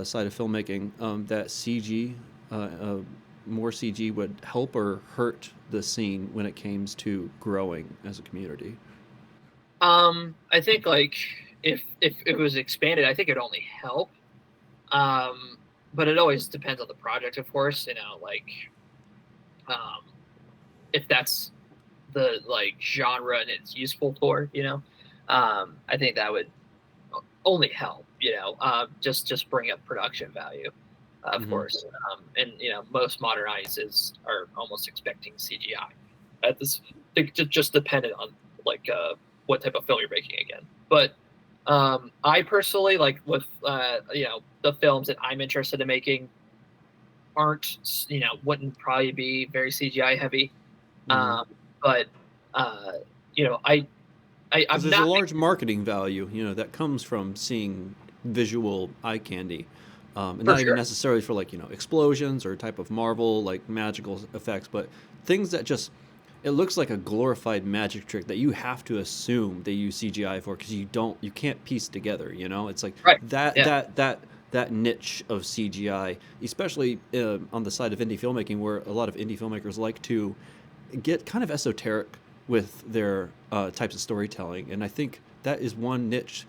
side of filmmaking, that CG more CG would help or hurt the scene when it comes to growing as a community? I think like if it was expanded, I think it'd only help. But it always depends on the project, of course. You know, like if that's the like genre and it's useful for, you know, I think that would only help. You know, just bring up production value, of course. And you know, most modern audiences are almost expecting CGI. At this, it just dependent on like what type of film you're making again. But I personally like with you know, the films that I'm interested in making aren't, you know, wouldn't probably be very CGI heavy. But you know, I'm there's not a large marketing value, you know, that comes from seeing visual eye candy, and not even necessarily for like, you know, explosions or type of Marvel like magical effects, but things that just, it looks like a glorified magic trick that you have to assume they use CGI for, because you can't piece together, you know. It's like that niche of CGI, especially on the side of indie filmmaking, where a lot of indie filmmakers like to get kind of esoteric with their types of storytelling. And I think that is one niche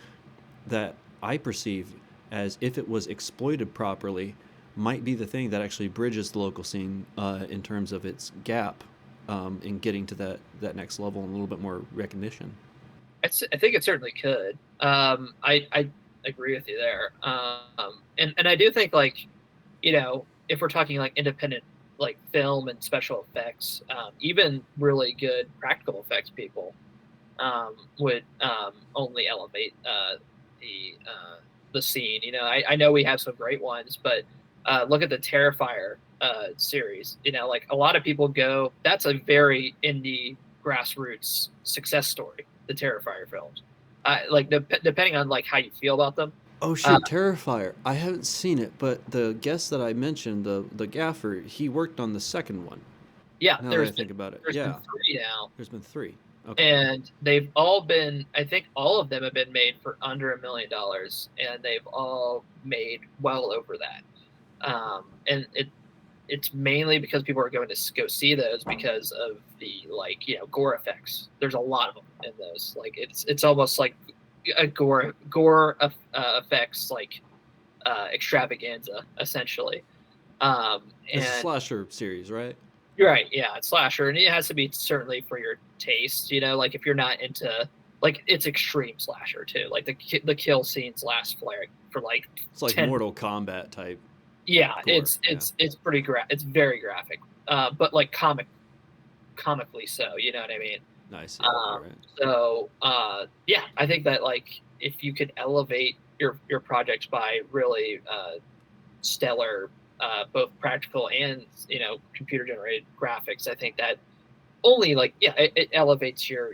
that I perceive as, if it was exploited properly, might be the thing that actually bridges the local scene in terms of its gap in getting to that next level and a little bit more recognition. I think it certainly could. I agree with you there. And I do think, like, you know, if we're talking like independent like film and special effects, even really good practical effects people would only elevate the scene. You know, I know we have some great ones, but look at the Terrifier series. You know, like a lot of people go, that's a very indie grassroots success story, the Terrifier films. Like depending on like how you feel about them. Oh shit, Terrifier. I haven't seen it, but the guest that I mentioned, the gaffer, he worked on the second one. Yeah, now that I think about it. There's been 3 now. There's been 3. Okay. And they've all been, I think all of them have been made for under $1 million, and they've all made well over that. And it's mainly because people are going to go see those because of the, like, you know, gore effects. There's a lot of them in those. Like it's almost like a gore effects like extravaganza, essentially. It's a slasher series, right? You're right. Yeah, it's slasher, and it has to be certainly for your taste. You know, like if you're not into, like, it's extreme slasher too. Like the kill scenes last for like it's like 10... Mortal Kombat type. Yeah, it's pretty it's very graphic, but like comically so. You know what I mean? Nice. Yeah, right. So yeah, I think that like if you could elevate your projects by really stellar both practical and, you know, computer generated graphics, I think that only, like, yeah, it elevates your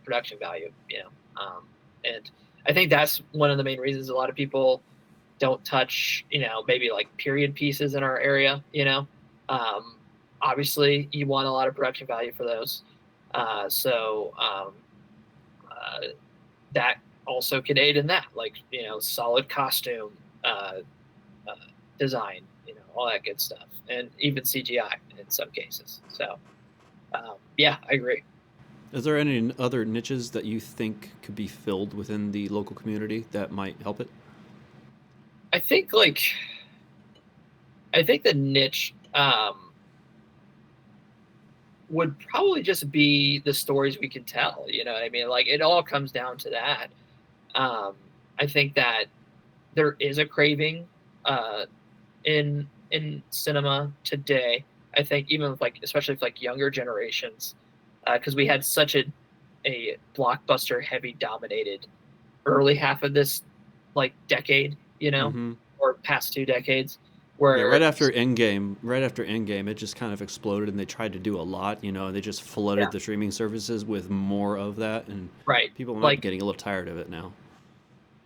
production value, you know. And I think that's one of the main reasons a lot of people don't touch, you know, maybe like period pieces in our area, you know. Obviously you want a lot of production value for those, so that also could aid in that, like, you know, solid costume design, you know, all that good stuff, and even CGI in some cases. So yeah, I agree. Is there any other niches that you think could be filled within the local community that might help it? I think the niche would probably just be the stories we can tell. You know what I mean? Like, it all comes down to that. I think that there is a craving in cinema today. I think even with, like, especially with like younger generations, because we had such a blockbuster heavy dominated early half of this like decade, you know, or past 2 decades. Where right after Endgame, it just kind of exploded, and they tried to do a lot, you know, and they just flooded the streaming services with more of that, and people might be getting a little tired of it now.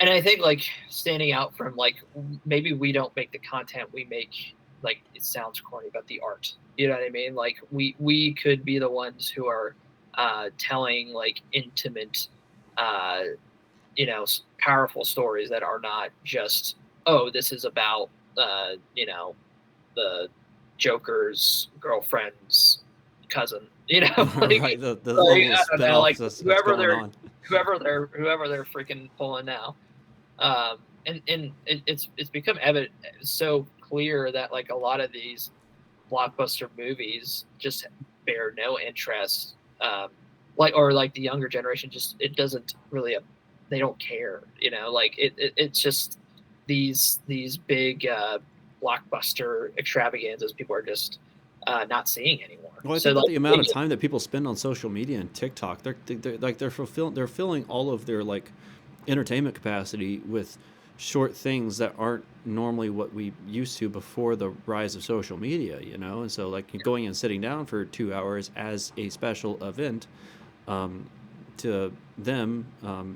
And I think, like, standing out from, like, maybe we don't make the content we make, like, it sounds corny, but the art, you know what I mean? Like, we could be the ones who are telling, like, intimate, you know, powerful stories that are not just, oh, this is about, you know, the Joker's girlfriend's cousin, you know, right? The like, little I don't know, like spin-offs that's whoever going on. whoever they're freaking pulling now. And it's become evident, so clear that like a lot of these blockbuster movies just bear no interest, like the younger generation just it doesn't really they don't care, you know, like it's just these big blockbuster extravaganzas people are just not seeing anymore. Well, I So think that like the amount of time that people spend on social media and TikTok, they're filling all of their like entertainment capacity with short things that aren't normally what we used to before the rise of social media, you know? And so like going and sitting down for 2 hours as a special event, to them,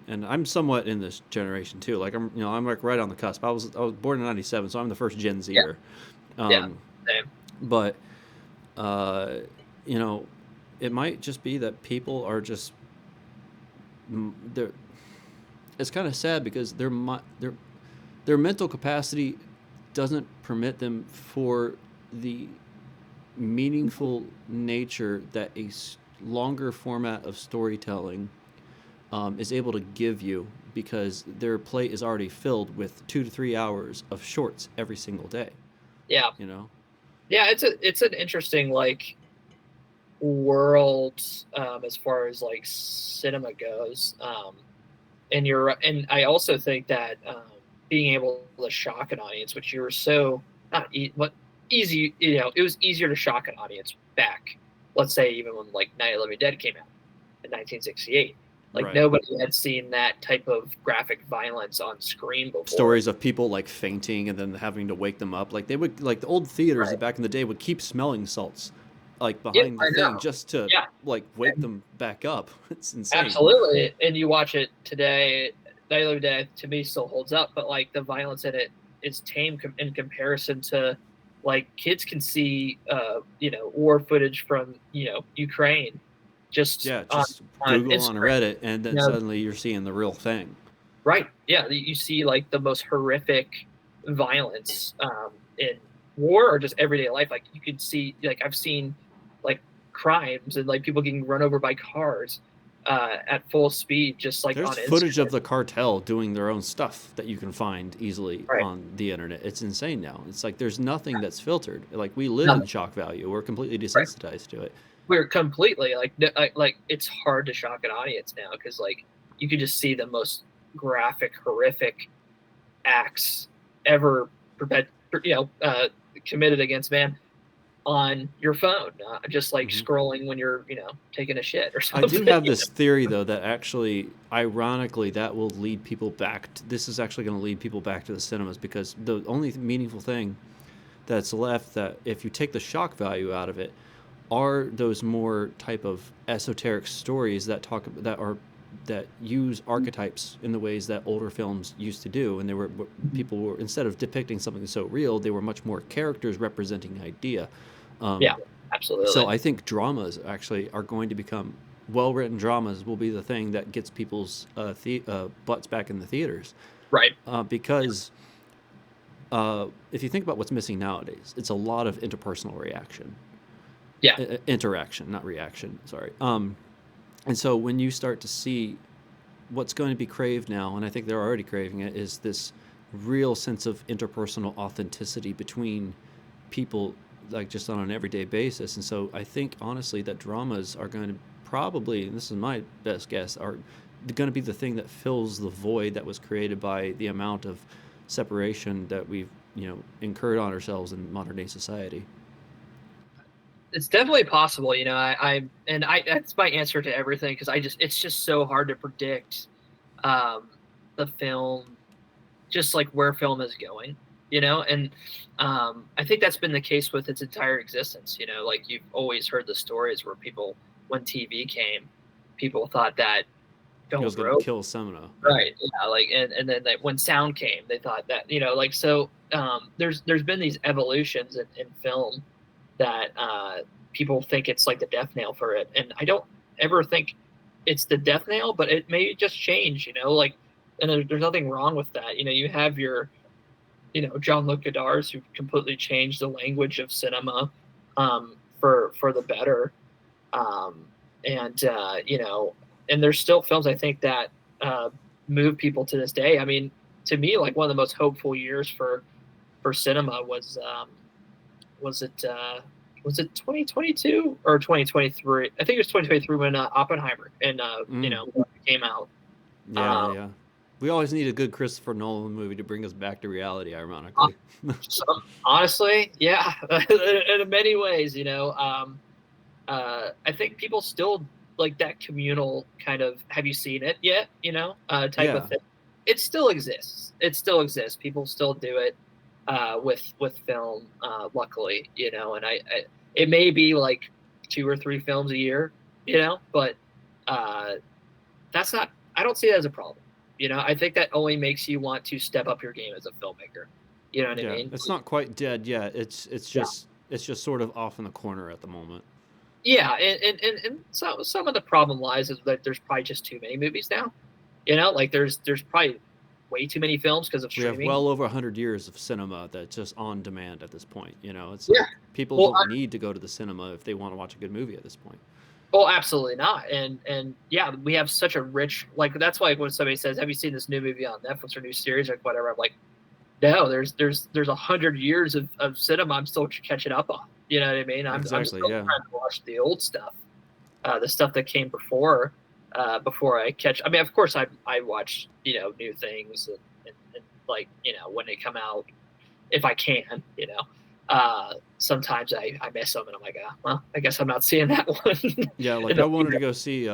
and I'm somewhat in this generation too. Like I'm like right on the cusp. I was born in '97, so I'm the first Gen Zer. yeah, same. But you know, it might just be that people are just they're. It's kind of sad because their mental capacity doesn't permit them for the meaningful nature that a longer format of storytelling is able to give you, because their plate is already filled with 2 to 3 hours of shorts every single day. Yeah, you know. Yeah, it's an interesting like world as far as like cinema goes. And I also think that being able to shock an audience, which you were so not what easy, you know, it was easier to shock an audience back. Let's say even when like Night of the Living Dead came out in 1968, like Right. nobody had seen that type of graphic violence on screen before. Stories of people like fainting and then having to wake them up, like they would, like the old theaters back in the day would keep smelling salts like behind the thing just to like wake them back up. It's insane. Absolutely. And you watch it today, Night of the Living Dead to me still holds up, but like the violence in it is tame in comparison to like kids can see you know, war footage from, you know, Ukraine just Google on Reddit and then suddenly you're seeing the real thing. Right. Yeah, you see like the most horrific violence in war or just everyday life. Like you could see, like I've seen like crimes and like people getting run over by cars at full speed, just like there's on footage Instagram. of the cartel doing their own stuff that you can find easily on the internet. It's insane now. It's like there's nothing that's filtered. Like we live in shock value. We're completely desensitized to it. We're completely like it's hard to shock an audience now because like you could just see the most graphic, horrific acts ever committed against man on your phone, just like scrolling when you're, you know, taking a shit or something. I do have this theory though that actually, ironically, that will lead people back. This is actually going to lead people back to the cinemas, because the only meaningful thing that's left, that if you take the shock value out of it, are those more type of esoteric stories that use archetypes in the ways that older films used to do, and people were, instead of depicting something so real, they were much more characters representing an idea. Yeah, absolutely. So I think dramas actually are going to become, well-written dramas will be the thing that gets people's butts back in the theaters, right? Because if you think about what's missing nowadays, it's a lot of interpersonal reaction. Yeah, interaction, not reaction. Sorry. And so when you start to see what's going to be craved now, and I think they're already craving it, is this real sense of interpersonal authenticity between people, like just on an everyday basis. And so I think honestly that dramas are going to probably, and this is my best guess, are going to be the thing that fills the void that was created by the amount of separation that we've, you know, incurred on ourselves in modern day society. It's definitely possible, you know. I that's my answer to everything, because it's just so hard to predict the film, just like where film is going, you know. And I think that's been the case with its entire existence, you know. Like you've always heard the stories where people, when TV came, people thought that film was going to kill cinema, right? Yeah, like and then when sound came, they thought that, you know, like so. There's been these evolutions in film that people think it's like the death nail for it, and I don't ever think it's the death nail, but it may just change, you know. Like, and there's nothing wrong with that, you know. You have your Jean-Luc Godard's, who completely changed the language of cinema for the better. And there's still films I think that move people to this day. I mean, to me, like one of the most hopeful years for cinema was it 2022 or 2023? I think it was 2023 when Oppenheimer and came out. Yeah. We always need a good Christopher Nolan movie to bring us back to reality, ironically. Honestly, yeah. In many ways, I think people still like that communal kind of, have you seen it yet, type of thing. It still exists. People still do it with film, luckily, and it may be like 2 or 3 films a year, but that's not, I don't see it as a problem. I think that only makes you want to step up your game as a filmmaker. You know what I mean? It's not quite dead yet. It's just sort of off in the corner at the moment. Yeah, and so some of the problem lies is that there's probably just too many movies now. Like there's probably way too many films because of streaming. We have well over 100 years of cinema that's just on demand at this point. It's like people don't need to go to the cinema if they want to watch a good movie at this point. Oh, absolutely not. And yeah, we have such a rich, like, that's why when somebody says, have you seen this new movie on Netflix or new series or whatever, I'm like, no, there's 100 years of cinema I'm still catching up on. You know what I mean? I'm still trying to watch the old stuff, the stuff that came before I catch. I mean, of course, I watch new things and like when they come out, if I can, sometimes I miss them and I'm like, well, I guess I'm not seeing that one. Yeah, like I wanted to go see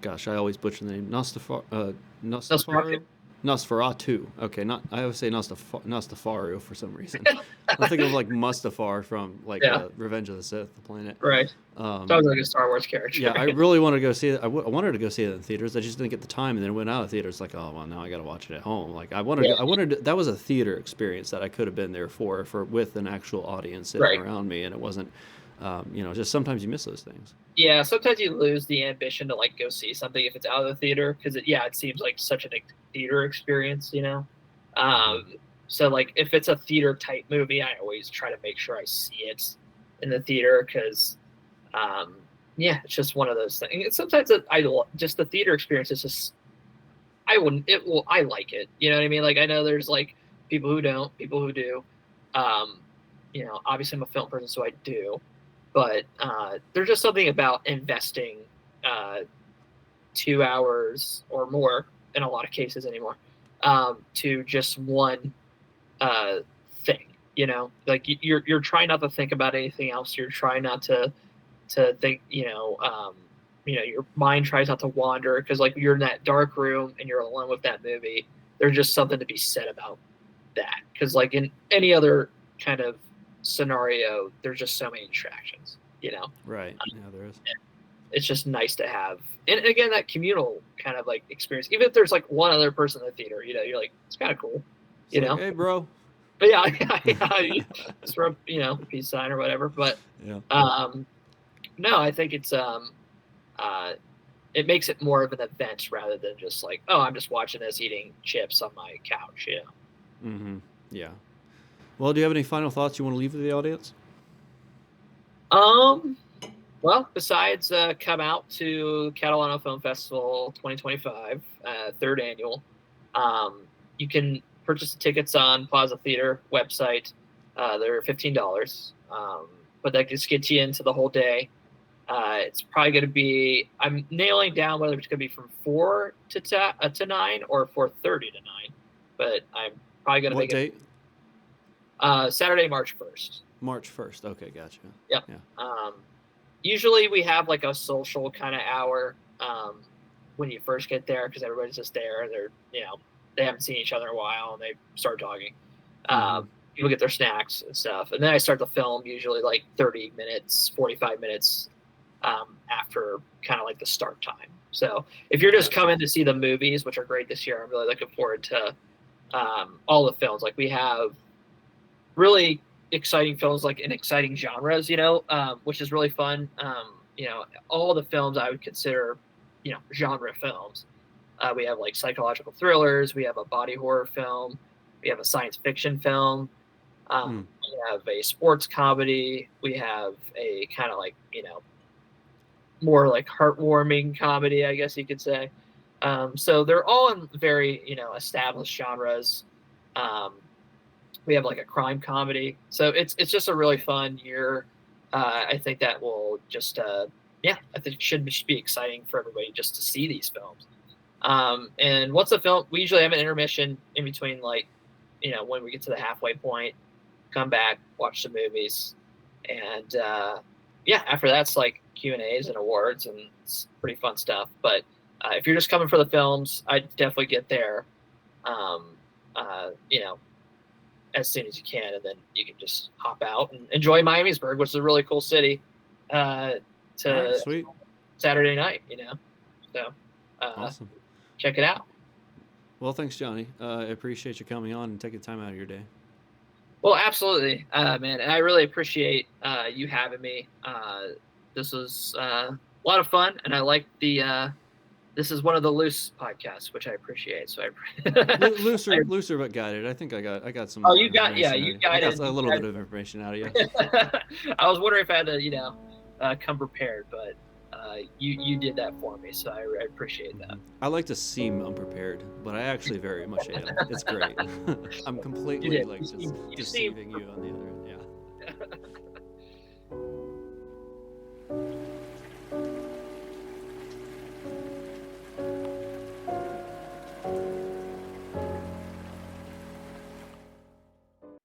gosh, I always butcher the name. Nosferatu. Okay, I always say Nostafaru for some reason. I think of like Mustafar from Revenge of the Sith, the planet. Right. Sounds like a Star Wars character. Yeah, I really wanted to go see it. I wanted to go see it in theaters. I just didn't get the time, and then it went out of theaters. Like, oh well, now I got to watch it at home. Like I wanted. That was a theater experience that I could have been there for with an actual audience sitting around me, and it wasn't. Just sometimes you miss those things. Yeah, sometimes you lose the ambition to like go see something if it's out of the theater because it seems like such a theater experience, So like if it's a theater type movie, I always try to make sure I see it in the theater because, it's just one of those things. And sometimes just the theater experience is just, I like it. You know what I mean? Like I know there's like people who don't, people who do. Obviously I'm a film person, so I do. But there's just something about investing 2 hours or more in a lot of cases anymore to just one thing. Like you're trying not to think about anything else. You're trying not to think. Your mind tries not to wander because like you're in that dark room and you're alone with that movie. There's just something to be said about that because like in any other kind of scenario, there's just so many distractions, Right. Yeah, there is. It's just nice to have, and again, that communal kind of like experience. Even if there's like one other person in the theater, you're like, it's kind of cool, like, hey, bro. But just for a peace sign or whatever. But no, I think it's it makes it more of an event rather than just like, oh, I'm just watching this eating chips on my couch, Mm-hmm. Yeah. Well, do you have any final thoughts you want to leave with the audience? Well, besides come out to Catalano Film Festival 2025, 3rd annual, you can purchase the tickets on Plaza Theater website. They're $15, but that just gets you into the whole day. It's probably going to be, I'm nailing down whether it's going to be from 4 to 9 or 4:30 to 9, but I'm probably going to make date? It Saturday, March 1st. March 1st. Okay, gotcha. Yep. Yeah. Usually we have like a social kind of hour when you first get there because everybody's just there and they're, they haven't seen each other in a while and they start talking. People get their snacks and stuff. And then I start the film usually like 30 minutes, 45 minutes after kind of like the start time. So if you're just coming to see the movies, which are great this year, I'm really looking forward to all the films. Like we have really exciting films like in exciting genres, which is really fun. All the films I would consider, genre films. We have like psychological thrillers. We have a body horror film. We have a science fiction film. We have a sports comedy. We have a kind of like, more like heartwarming comedy, I guess you could say. So they're all in very, established genres. We have like a crime comedy. So it's just a really fun year. I think that will just, I think it should be exciting for everybody just to see these films. And once the film, we usually have an intermission in between, like, when we get to the halfway point, come back, watch some movies. And after that's like Q&As and awards, and it's pretty fun stuff. But if you're just coming for the films, I'd definitely get there, as soon as you can, and then you can just hop out and enjoy Miamisburg, which is a really cool city, sweet. Saturday night, So awesome. Check it out. Well, thanks, Johnny. I appreciate you coming on and taking time out of your day. Well, absolutely, man. And I really appreciate you having me. This was a lot of fun, and I like this is one of the loose podcasts, which I appreciate. So looser but guided. I think I got some. Oh, you got a little bit of information out of you. I was wondering if I had to, come prepared, but you did that for me, so I appreciate that. I like to seem unprepared, but I actually very much am. It's great. I'm completely just deceiving you on the other end. Yeah.